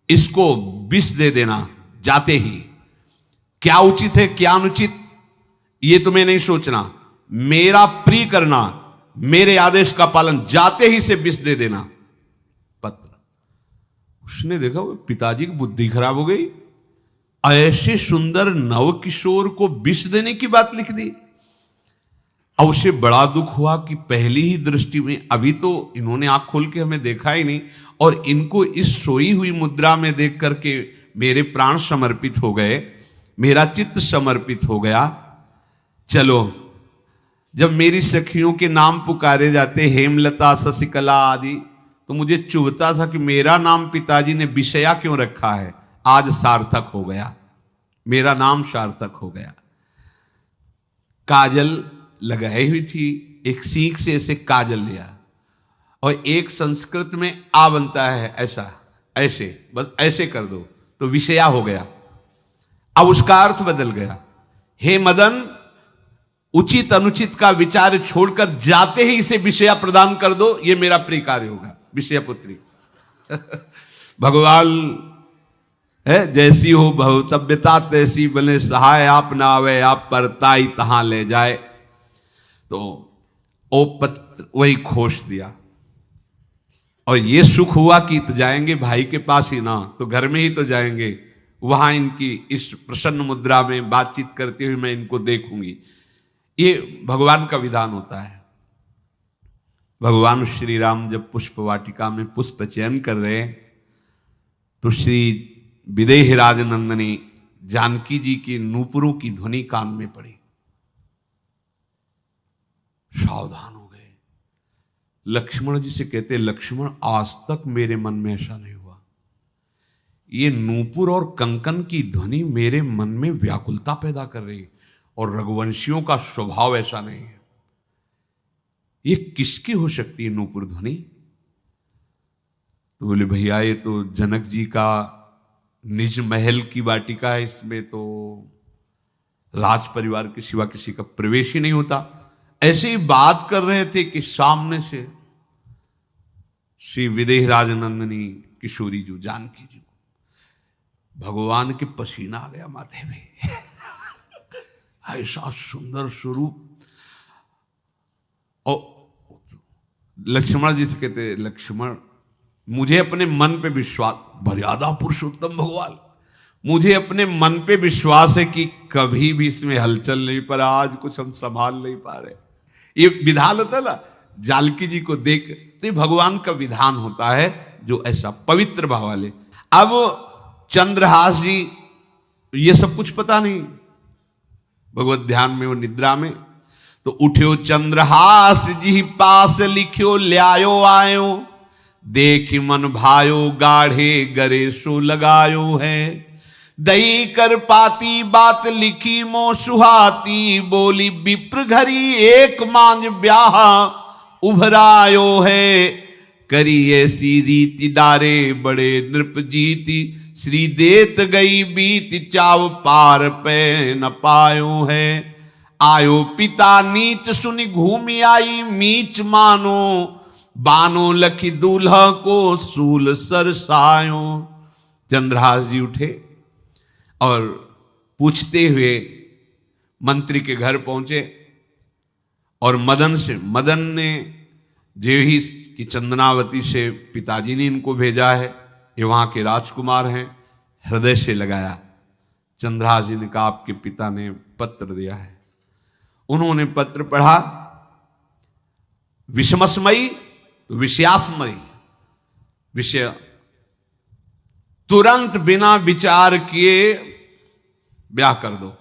इसको विष दे देना जाते ही। क्या उचित है क्या अनुचित ये तुम्हें नहीं सोचना, मेरा प्रिय करना, मेरे आदेश का पालन, जाते ही से विष दे देना। पत्र उसने देखा वो पिताजी की बुद्धि खराब हो गई, ऐसे सुंदर नव किशोर को विष देने की बात लिख दी। अब उसे बड़ा दुख हुआ कि पहली ही दृष्टि में, अभी तो इन्होंने आंख खोल के हमें देखा ही नहीं, और इनको इस सोई हुई मुद्रा में देख करके मेरे प्राण समर्पित हो गए, मेरा चित्त समर्पित हो गया। चलो, जब मेरी सखियों के नाम पुकारे जाते, हेमलता शशिकला आदि, तो मुझे चुभता था कि मेरा नाम पिताजी ने विषया क्यों रखा है। आज सार्थक हो गया, मेरा नाम सार्थक हो गया। काजल लगाई हुई थी, एक सीख से ऐसे काजल लिया, और एक संस्कृत में आ बनता है ऐसा, ऐसे बस ऐसे कर दो तो विषया हो गया। अब उसका अर्थ बदल गया, हे मदन, उचित अनुचित का विचार छोड़कर जाते ही इसे विषया प्रदान कर दो, ये मेरा प्रिय कार्य होगा। विषया पुत्री भगवान है, जैसी हो भवतव्यता तैसी बने सहाय, आप ना आवे आप परताई तहां ले जाए। तो ओ पत्र वही खोश दिया, और ये सुख हुआ कि तो जाएंगे भाई के पास ही ना, तो घर में ही तो जाएंगे, वहां इनकी इस प्रसन्न मुद्रा में बातचीत करते हुए मैं इनको देखूंगी। ये भगवान का विधान होता है। भगवान श्री राम जब पुष्प वाटिका में पुष्प चयन कर रहे हैं तो श्री विदेह राजनंदनी जानकी जी की नूपुरों की ध्वनि कान में पड़ी, सावधान हो गए। लक्ष्मण जी से कहते, लक्ष्मण, आज तक मेरे मन में ऐसा नहीं हुआ, ये नूपुर और कंकन की ध्वनि मेरे मन में व्याकुलता पैदा कर रही, और रघुवंशियों का स्वभाव ऐसा नहीं है। ये किसकी हो सकती है नूपुर ध्वनि? तो बोले, भैया ये तो जनक जी का निज महल की वाटिका है, इसमें तो राज परिवार के सिवा किसी का प्रवेश ही नहीं होता। ऐसे ही बात कर रहे थे कि सामने से श्री विदेह राजनंदनी किशोरी जी जानकी जी को भगवान के पसीना आ गया माथे में ऐसा सुंदर स्वरूप। और लक्ष्मण जी से कहते, लक्ष्मण, मुझे अपने मन पे विश्वास, मर्यादा पुरुषोत्तम भगवान, मुझे अपने मन पे विश्वास है कि कभी भी इसमें हलचल नहीं, पर आज कुछ हम संभाल नहीं पा रहे। ये विधान होता है ना, जानकी जी को देख, तो ये भगवान का विधान होता है जो ऐसा पवित्र भाव वाले। अब चंद्रहास जी ये सब कुछ पता नहीं, भगवत ध्यान में, वो निद्रा में, तो उठ्यो चंद्रहास जी पास लिख्यो ल्यायो आयो, देख मन भायो गाढ़े गरे सो लगायो है। दई कर पाती बात लिखी मो सुहाती, बोली विप्र घरी एक मांझ ब्याह उभरायो है। करी ऐसी रीति डारे बड़े नृप जीती, श्री देत गई बीत चाव पार पे न पायो है। आयो पिता नीच सुनि घूमि आई मीच मानो, बानो लखी दूल्हा को सूल सरसायो। चंद्रहास जी उठे और पूछते हुए मंत्री के घर पहुंचे और मदन ने जेही कि चंदनावती से पिताजी ने इनको भेजा है, ये वहां के राजकुमार हैं, हृदय से लगाया। चंद्रहास जी ने कहा आपके पिता ने पत्र दिया है। उन्होंने पत्र पढ़ा, विषमसमयी तो विषयासमयी, विषय तुरंत बिना विचार किए ब्याह कर दो,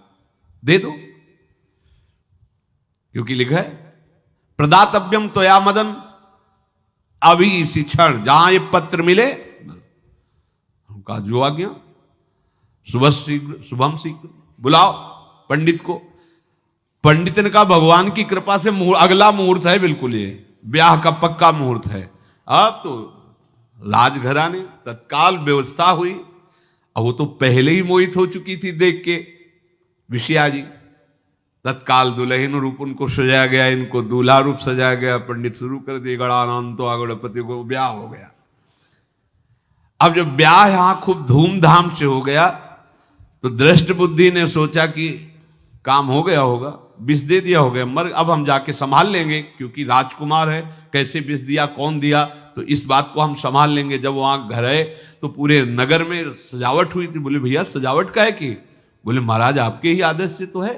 दे दो, क्योंकि लिखा है प्रदातव्यम तो या मदन, अभी इसी क्षण जहां ये पत्र मिले, उनका जो आज्ञा, शुभम शीघ्र बुलाओ पंडित को। पंडित ने कहा भगवान की कृपा से अगला मुहूर्त है, बिल्कुल ये ब्याह का पक्का मुहूर्त है। अब तो राजघराने तत्काल व्यवस्था हुई, और वो तो पहले ही मोहित हो चुकी थी देख के विषया जी। तत्काल दुल्हन रूप उनको सजाया गया, इनको दूल्हा रूप सजाया गया, पंडित शुरू कर दिए गणानंतो गणपति को, ब्याह हो गया। अब जब ब्याह यहां खूब धूमधाम से हो गया तो दृष्ट बुद्धि ने सोचा कि काम हो गया होगा, विष दे दिया होगा, मर अब हम जाके संभाल लेंगे, क्योंकि राजकुमार है, कैसे विष दिया कौन दिया, तो इस बात को हम संभाल लेंगे। जब वहां घर है तो पूरे नगर में सजावट हुई थी। बोले भैया सजावट का है कि? बोले महाराज आपके ही आदेश से तो है,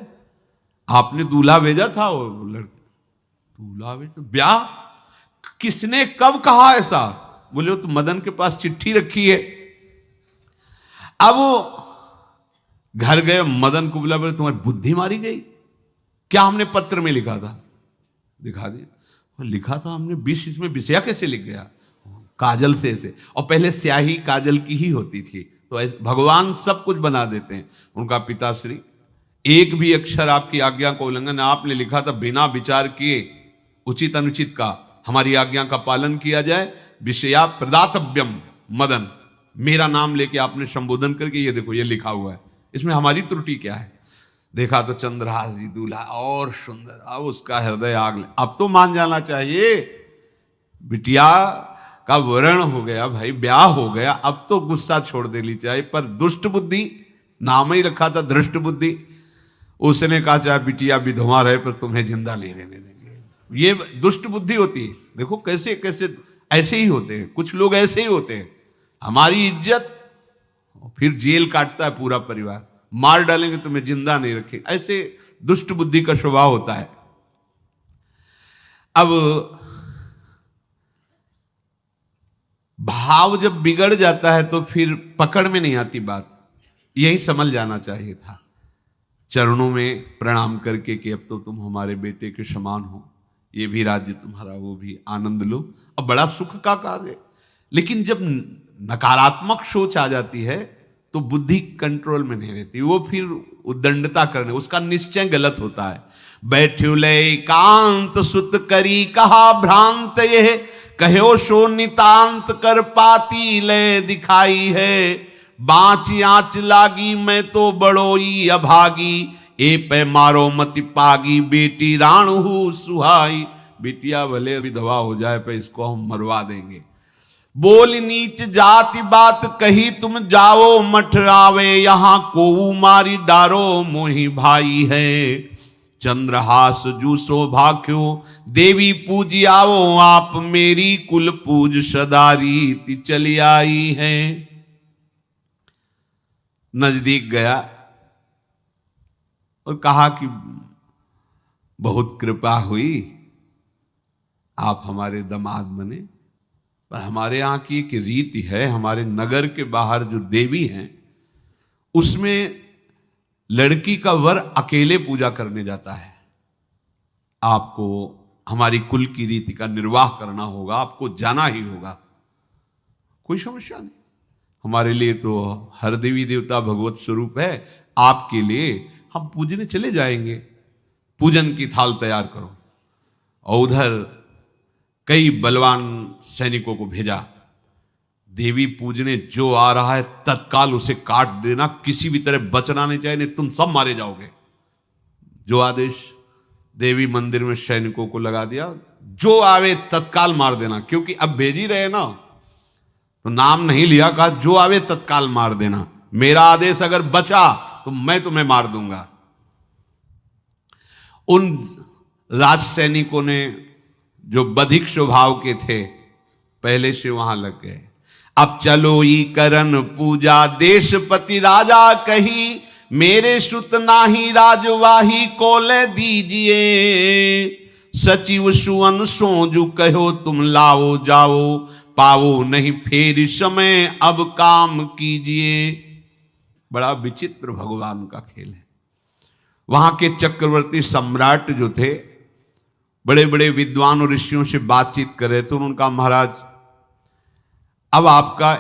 आपने दूल्हा भेजा था, और लड़के दूल्हा भेजा, ब्याह किसने कब कहा ऐसा? बोले वो तो मदन के पास चिट्ठी रखी है। अब वो घर गए, मदन को बोला, बोले तुम्हारी बुद्धि मारी गई क्या? हमने पत्र में लिखा था, दिखा दिया, लिखा था हमने विष, इसमें विषया कैसे लिख गया? काजल से ऐसे, और पहले स्याही काजल की ही होती थी, तो ऐसे भगवान सब कुछ बना देते हैं। उनका पिताश्री एक भी अक्षर आपकी आज्ञा का उल्लंघन, आपने लिखा था बिना विचार किए उचित अनुचित का हमारी आज्ञा का पालन किया जाए, विषया प्रदातव्यम मदन, मेरा नाम लेके आपने संबोधन करके ये देखो ये लिखा हुआ है, इसमें हमारी त्रुटि क्या है? देखा तो चंद्रहास जी दूल्हा और सुंदर, अब उसका हृदय आग ले। अब तो मान जाना चाहिए, बिटिया का वरण हो गया भाई, ब्याह हो गया, अब तो गुस्सा छोड़ देनी चाहिए। पर दुष्ट बुद्धि, नाम ही रखा था धृष्ट बुद्धि, उसने कहा चाहे बिटिया विधवा रहे पर तुम्हें जिंदा नहीं रहने देंगे। ये दुष्ट बुद्धि होती है। देखो कैसे कैसे ऐसे ही होते हैं, कुछ लोग ऐसे ही होते हैं, हमारी इज्जत, फिर जेल काटता है पूरा परिवार, मार डालेंगे तुम्हें जिंदा नहीं रखेंगे, ऐसे दुष्ट बुद्धि का स्वभाव होता है। अब भाव जब बिगड़ जाता है तो फिर पकड़ में नहीं आती बात, यही समझ जाना चाहिए था। चरणों में प्रणाम करके कि अब तो तुम हमारे बेटे के समान हो, ये भी राज्य तुम्हारा, वो भी आनंद लो, अब बड़ा सुख का कार्य है। लेकिन जब नकारात्मक सोच आ जाती है तो बुद्धि कंट्रोल में नहीं रहती, वो फिर उद्दंडता करने, उसका निश्चय गलत होता है। बैठ्यो ले कांत सुत करी कहा भ्रांत, ये कहो सो नितांत कर पाती ले दिखाई है, बाँच आँच लागी मैं तो बड़ोई अभागी, ए पे मारो मति पागी बेटी राणु सुहाई। बेटिया भले विधवा हो जाए पे इसको हम मरवा देंगे। बोल नीच जाति बात कही तुम जाओ मठ आवे, यहां को मारी डारो मोही भाई है, चंद्रहास जू सौभाग्यो देवी पूजी आओ, आप मेरी कुल पूज सदारी चली आई है। नजदीक गया और कहा कि बहुत कृपा हुई, आप हमारे दामाद बने, पर हमारे यहाँ की एक रीति है, हमारे नगर के बाहर जो देवी हैं उसमें लड़की का वर अकेले पूजा करने जाता है, आपको हमारी कुल की रीति का निर्वाह करना होगा, आपको जाना ही होगा। कोई समस्या नहीं, हमारे लिए तो हर देवी देवता भगवत स्वरूप है, आपके लिए हम पूजने चले जाएंगे, पूजन की थाल तैयार करो। और उधर कई बलवान सैनिकों को भेजा, देवी पूजने जो आ रहा है तत्काल उसे काट देना, किसी भी तरह बचना नहीं चाहिए, नहीं तुम सब मारे जाओगे। जो आदेश देवी मंदिर में सैनिकों को लगा दिया, जो आवे तत्काल मार देना, क्योंकि अब भेज ही रहे ना, तो नाम नहीं लिया, कहा जो आवे तत्काल मार देना, मेरा आदेश अगर बचा तो मैं तुम्हें मार दूंगा। उन राज सैनिकों ने जो बधिक स्वभाव के थे पहले से वहां लग गए। अब चलो ई करन पूजा देशपति राजा कही, मेरे सुत नाही राजवाही को ले दीजिए, सचिव सुवन सोजू कहो तुम लाओ जाओ, पाओ नहीं फेर समय अब काम कीजिए। बड़ा विचित्र भगवान का खेल है। वहां के चक्रवर्ती सम्राट जो थे, बड़े बड़े विद्वान और ऋषियों से बातचीत कर रहे थे। उन्होंने कहा महाराज अब आपका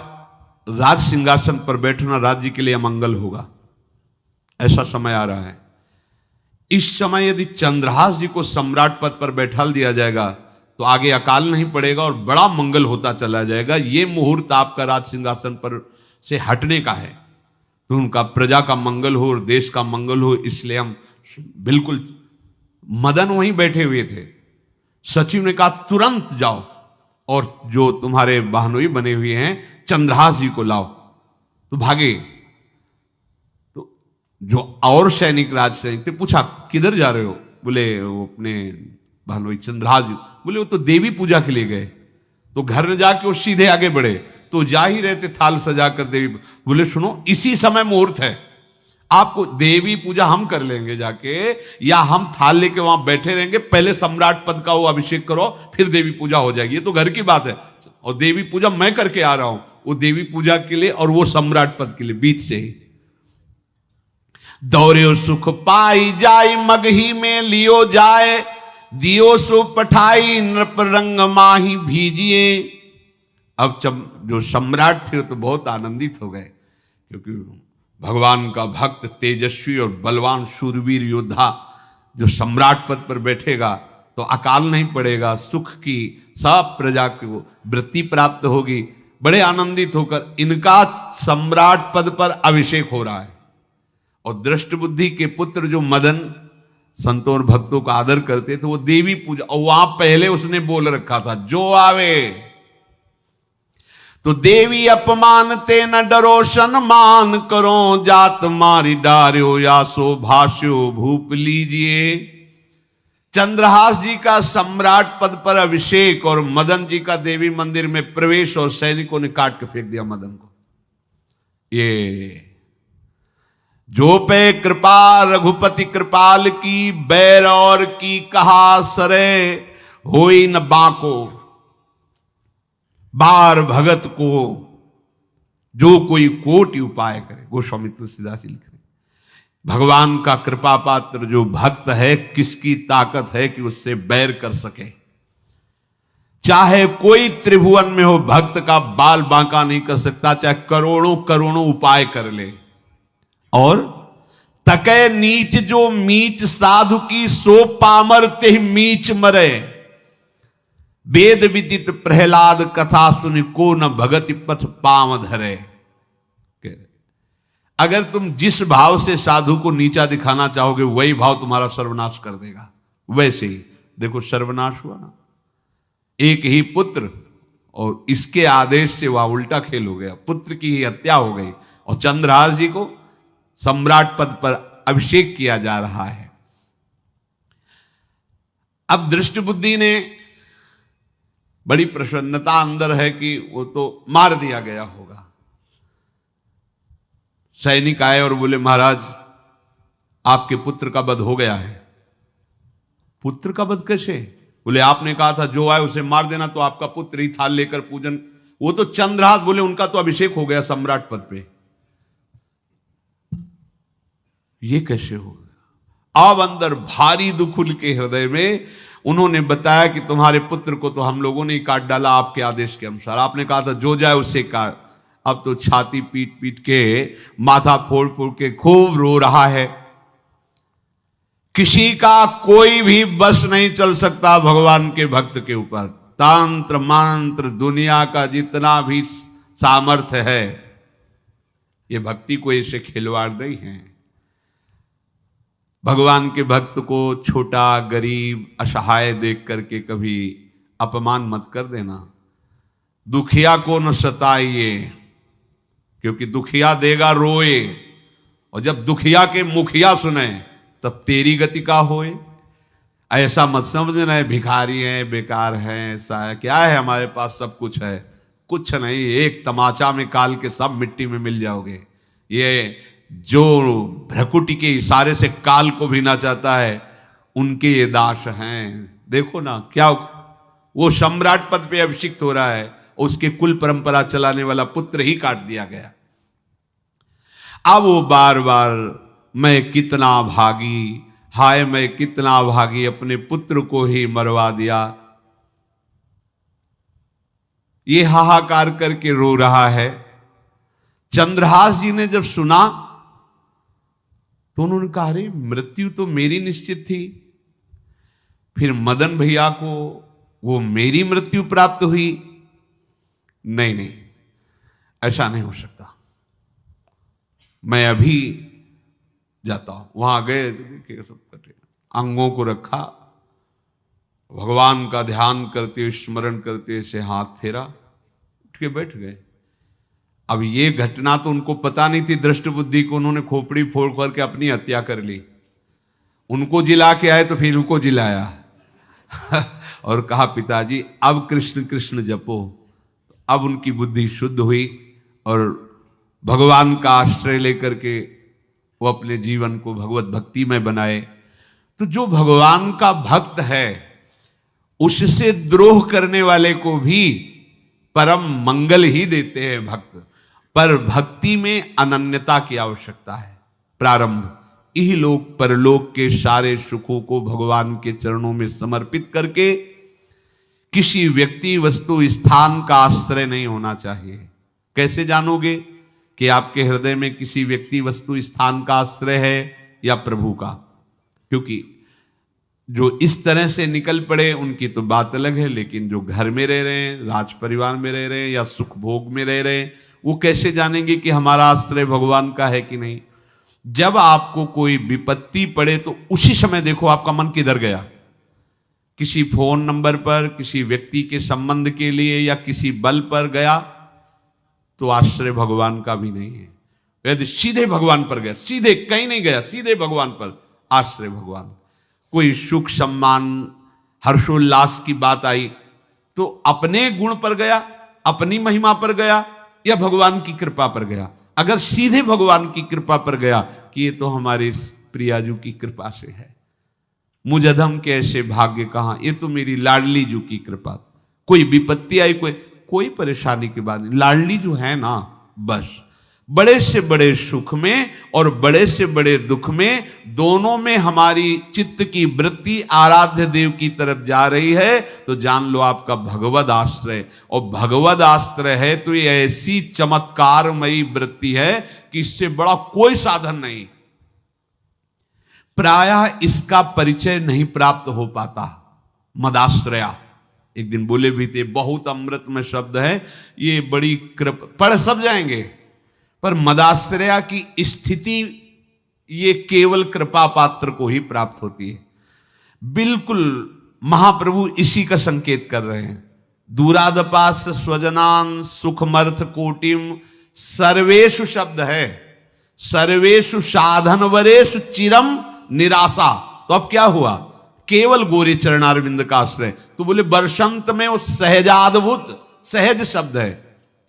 राज सिंहासन पर बैठना राज्य के लिए अमंगल होगा, ऐसा समय आ रहा है। इस समय यदि चंद्रहास जी को सम्राट पद पर बैठा दिया जाएगा तो आगे अकाल नहीं पड़ेगा और बड़ा मंगल होता चला जाएगा। ये मुहूर्त आपका राज सिंहासन पर से हटने का है, तो उनका प्रजा का मंगल हो और देश का मंगल हो, इसलिए हम बिल्कुल। मदन वहीं बैठे हुए थे। सचिव ने कहा तुरंत जाओ और जो तुम्हारे बहनोई बने हुए हैं चंद्रहास जी को लाओ। तो भागे। तो जो और सैनिक राज सैनिक थे, पूछा किधर जा रहे हो? बोले वो अपने बहनोई चंद्रहास जी। बोले वो तो देवी पूजा के लिए गए। तो घर में जाके वो सीधे आगे बढ़े, तो जा ही रहे थे थाल सजा कर देवी। बोले सुनो इसी समय मुहूर्त है, आपको देवी पूजा हम कर लेंगे जाके, या हम थाल लेके वहां बैठे रहेंगे, पहले सम्राट पद का वो अभिषेक करो फिर देवी पूजा हो जाएगी। ये तो घर की बात है, और देवी पूजा मैं करके आ रहा हूं, वो देवी पूजा के लिए और वो सम्राट पद के लिए, बीच से ही। दौरे सुख पाई जाय मगही में लियो जाए, दियो सो पठाई नृप रंग माही भीजिए। अब जो सम्राट थे तो बहुत आनंदित हो गए, क्योंकि भगवान का भक्त तेजस्वी और बलवान शूरवीर योद्धा जो सम्राट पद पर बैठेगा तो अकाल नहीं पड़ेगा, सुख की सब प्रजा को वृत्ति प्राप्त होगी। बड़े आनंदित होकर इनका सम्राट पद पर अभिषेक हो रहा है। और दृष्ट बुद्धि के पुत्र जो मदन संतों और भक्तों का आदर करते थे, वो देवी पूजा, और वहां पहले उसने बोल रखा था जो आवे तो देवी अपमान ते न डरो सम्मान करो, जात मारी डार्यो या सो भाष्यो भूप लीजिए। चंद्रहास जी का सम्राट पद पर अभिषेक और मदन जी का देवी मंदिर में प्रवेश, और सैनिकों ने काट के फेंक दिया मदन को। ये जो पे कृपा रघुपति कृपाल की, बैर और की कहा सरे होई न बाको। बार भगत को जो कोई कोटि उपाय करे, गोस्वामी तुलसीदास जी लिख रहे, भगवान का कृपा पात्र जो भक्त है, किसकी ताकत है कि उससे बैर कर सके। चाहे कोई त्रिभुवन में हो, भक्त का बाल बांका नहीं कर सकता, चाहे करोड़ों करोड़ों उपाय कर ले। और तके नीच जो मीच साधु की, सो पामर ते मीच मरे। वेद विदित प्रहलाद कथा सुनि, को न भगति पथ पाम धरे। अगर तुम जिस भाव से साधु को नीचा दिखाना चाहोगे, वही भाव तुम्हारा सर्वनाश कर देगा। वैसे ही देखो सर्वनाश हुआ ना, एक ही पुत्र, और इसके आदेश से वह उल्टा खेल हो गया, पुत्र की ही हत्या हो गई, और चंद्रहास जी को सम्राट पद पर अभिषेक किया जा रहा है। अब दृष्ट बुद्धि ने बड़ी प्रसन्नता अंदर है कि वो तो मार दिया गया होगा। सैनिक आए और बोले महाराज आपके पुत्र का वध हो गया है। पुत्र का वध कैसे? बोले आपने कहा था जो आए उसे मार देना, तो आपका पुत्र ही थाल लेकर पूजन। वो तो चंद्रहास, बोले उनका तो अभिषेक हो गया सम्राट पद पे, ये कैसे हो गया? अब अंदर भारी दुख उनके हृदय में। उन्होंने बताया कि तुम्हारे पुत्र को तो हम लोगों ने ही काट डाला आपके आदेश के अनुसार, आपने कहा था जो जाए उसे काट। अब तो छाती पीट पीट के, माथा फोड़ फोड़ के खूब रो रहा है। किसी का कोई भी बस नहीं चल सकता भगवान के भक्त के ऊपर। तंत्र मंत्र दुनिया का जितना भी सामर्थ्य है, ये भक्ति को ऐसे खिलवाड़ नहीं है। भगवान के भक्त को छोटा, गरीब, असहाय देख करके कभी अपमान मत कर देना। दुखिया को न सताइए, क्योंकि दुखिया देगा रोए, और जब दुखिया के मुखिया सुने तब तेरी गति का होए। ऐसा मत समझना है भिखारी है, बेकार है, ऐसा है, क्या है हमारे पास सब कुछ है। कुछ नहीं, एक तमाचा में काल के सब मिट्टी में मिल जाओगे। ये जो भ्रकुटी के इशारे से काल को भी ना चाहता है, उनके ये दास हैं। देखो ना, क्या वो सम्राट पद पे अभिषिक्त हो रहा है, उसके कुल परंपरा चलाने वाला पुत्र ही काट दिया गया। अब वो बार बार मैं कितना भागी, हाय मैं कितना भागी, अपने पुत्र को ही मरवा दिया, ये हाहाकार करके रो रहा है। चंद्रहास जी ने जब सुना तो उन्होंने कहा, अरे मृत्यु तो मेरी निश्चित थी, फिर मदन भैया को वो मेरी मृत्यु प्राप्त हुई। नहीं नहीं, ऐसा नहीं हो सकता, मैं अभी जाता हूं। वहां गए, देखिए सब कटे, अंगों को रखा, भगवान का ध्यान करते हुए, स्मरण करते हुए से हाथ फेरा, उठ के बैठ गए। अब ये घटना तो उनको पता नहीं थी, दृष्ट बुद्धि को उन्होंने खोपड़ी फोड़ करके अपनी हत्या कर ली। उनको जिला के आए तो फिर उनको जिलाया और कहा, पिताजी अब कृष्ण कृष्ण जपो। अब उनकी बुद्धि शुद्ध हुई और भगवान का आश्रय लेकर के वो अपने जीवन को भगवत भक्ति में बनाए। तो जो भगवान का भक्त है, उससे द्रोह करने वाले को भी परम मंगल ही देते हैं भक्त। पर भक्ति में अनन्यता की आवश्यकता है। प्रारंभ इहलोक परलोक के सारे सुखों को भगवान के चरणों में समर्पित करके किसी व्यक्ति, वस्तु, स्थान का आश्रय नहीं होना चाहिए। कैसे जानोगे कि आपके हृदय में किसी व्यक्ति, वस्तु, स्थान का आश्रय है या प्रभु का? क्योंकि जो इस तरह से निकल पड़े उनकी तो बात अलग है, लेकिन जो घर में रह रहे हैं, राज परिवार में रह रहे हैं या सुख भोग में रह रहे हैं, वो कैसे जानेंगे कि हमारा आश्रय भगवान का है कि नहीं? जब आपको कोई विपत्ति पड़े तो उसी समय देखो आपका मन किधर गया। किसी फोन नंबर पर, किसी व्यक्ति के संबंध के लिए या किसी बल पर गया तो आश्रय भगवान का भी नहीं है। यदि सीधे भगवान पर गया, सीधे कहीं नहीं गया, सीधे भगवान पर, आश्रय भगवान। कोई सुख सम्मान हर्षोल्लास की बात आई तो अपने गुण पर गया, अपनी महिमा पर गया या भगवान की कृपा पर गया? अगर सीधे भगवान की कृपा पर गया कि ये तो हमारे प्रियाजू की कृपा से है, मुझ अधम के ऐसे भाग्य कहां, ये तो मेरी लाडली जू की कृपा। कोई विपत्ति आई, कोई परेशानी की बात नहीं, लाडली जो है ना, बस बड़े से बड़े सुख में और बड़े से बड़े दुख में, दोनों में हमारी चित्त की वृत्ति आराध्य देव की तरफ जा रही है, तो जान लो आपका भगवद आश्रय। और भगवद आश्रय है तो ये ऐसी चमत्कारमयी वृत्ति है कि इससे बड़ा कोई साधन नहीं। प्रायः इसका परिचय नहीं प्राप्त हो पाता। मदाश्रया एक दिन बोले भी थे, बहुत अमृत में शब्द है ये, बड़ी कृपा, पढ़ सब जाएंगे, पर मदाश्रया की स्थिति ये केवल कृपा पात्र को ही प्राप्त होती है। बिल्कुल महाप्रभु इसी का संकेत कर रहे हैं। दूरादपास स्वजनान सुखमर्थ कोटिम, सर्वेषु शब्द है, सर्वेषु साधनवरेषु चिरम निराशा। तो अब क्या हुआ? केवल गोरे चरणारविंद का आश्रय। तो बोले बरसंत में वो सहजाद्भुत, सहज शब्द है,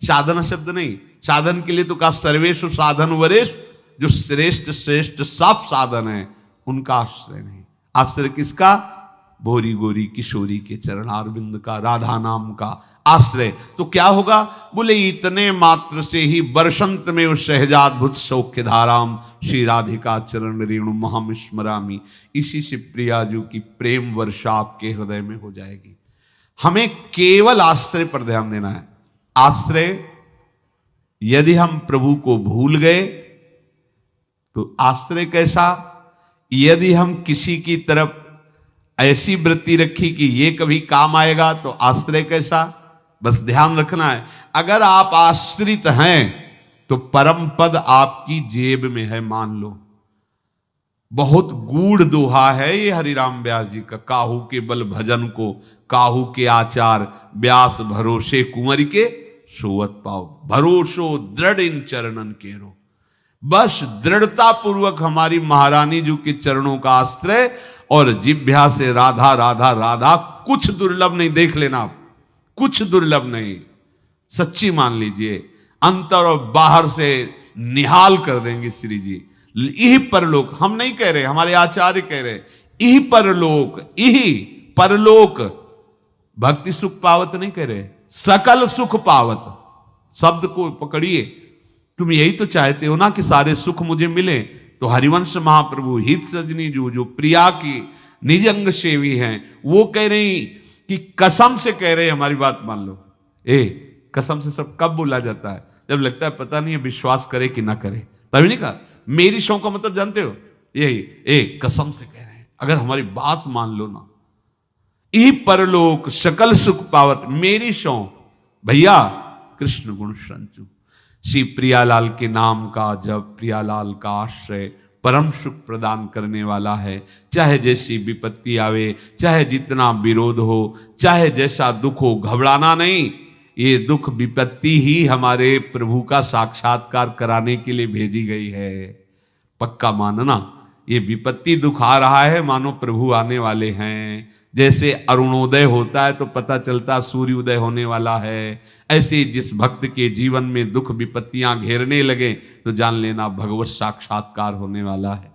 साधन शब्द नहीं। साधन के लिए तो कहा सर्वेषु साधन वरेश, जो श्रेष्ठ श्रेष्ठ सब साधन है उनका आश्रय नहीं। आश्रय किसका? भोरी गोरी किशोरी के चरणारविंद का, राधा नाम का आश्रय। तो क्या होगा? बोले इतने मात्र से ही बरसंत में उस सहजाद्भुत सौख्य धाराम श्री राधिका चरण रेणु महम स्मरामी, इसी से प्रियाजू की प्रेम वर्षा आपके हृदय में हो जाएगी। हमें केवल आश्रय पर ध्यान देना है। आश्रय, यदि हम प्रभु को भूल गए तो आश्रय कैसा? यदि हम किसी की तरफ ऐसी वृत्ति रखी कि ये कभी काम आएगा तो आश्रय कैसा? बस ध्यान रखना है, अगर आप आश्रित हैं तो परम पद आपकी जेब में है, मान लो। बहुत गूढ़ दोहा है ये हरिराम व्यास जी का। काहू के बल भजन को, काहू के आचार, व्यास भरोसे कुंवर के सोवत पाओ। भरोसो दृढ़ इन चरणन केरो। बस दृढ़ता पूर्वक हमारी महारानी जी के चरणों का आश्रय और जिभ्या से राधा राधा राधा, कुछ दुर्लभ नहीं। देख लेना आप, कुछ दुर्लभ नहीं, सच्ची मान लीजिए। अंतर और बाहर से निहाल कर देंगे श्री जी। यही परलोक, हम नहीं कह रहे, हमारे आचार्य कह रहे, यही परलोक, यही परलोक। भक्ति सुख पावत नहीं कह रहे, सकल सुख पावत शब्द को पकड़िए। तुम यही तो चाहते हो ना कि सारे सुख मुझे मिले। तो हरिवंश महाप्रभु हित सजनी जो प्रिया की निज अंग सेवी हैं, वो कह रही कि कसम से कह रहे, हमारी बात मान लो। कसम से सब कब बोला जाता है? जब लगता है पता नहीं है विश्वास करे कि ना करे, तभी नहीं कहा। मेरी शौ का मतलब जानते हो, यही कसम से कह रहे हैं, अगर हमारी बात मान लो ना, ई परलोक सकल सुख पावत मेरी शौ। भैया कृष्ण गुण संचु, श्री प्रियालाल के नाम का जब, प्रियालाल का आश्रय परम सुख प्रदान करने वाला है। चाहे जैसी विपत्ति आवे, चाहे जितना विरोध हो, चाहे जैसा दुख हो, घबराना नहीं। ये दुख विपत्ति ही हमारे प्रभु का साक्षात्कार कराने के लिए भेजी गई है। पक्का मानना, ये विपत्ति दुख आ रहा है, मानो प्रभु आने वाले हैं। जैसे अरुणोदय होता है तो पता चलता सूर्योदय होने वाला है, ऐसे जिस भक्त के जीवन में दुख विपत्तियां घेरने लगे तो जान लेना भगवत साक्षात्कार होने वाला है।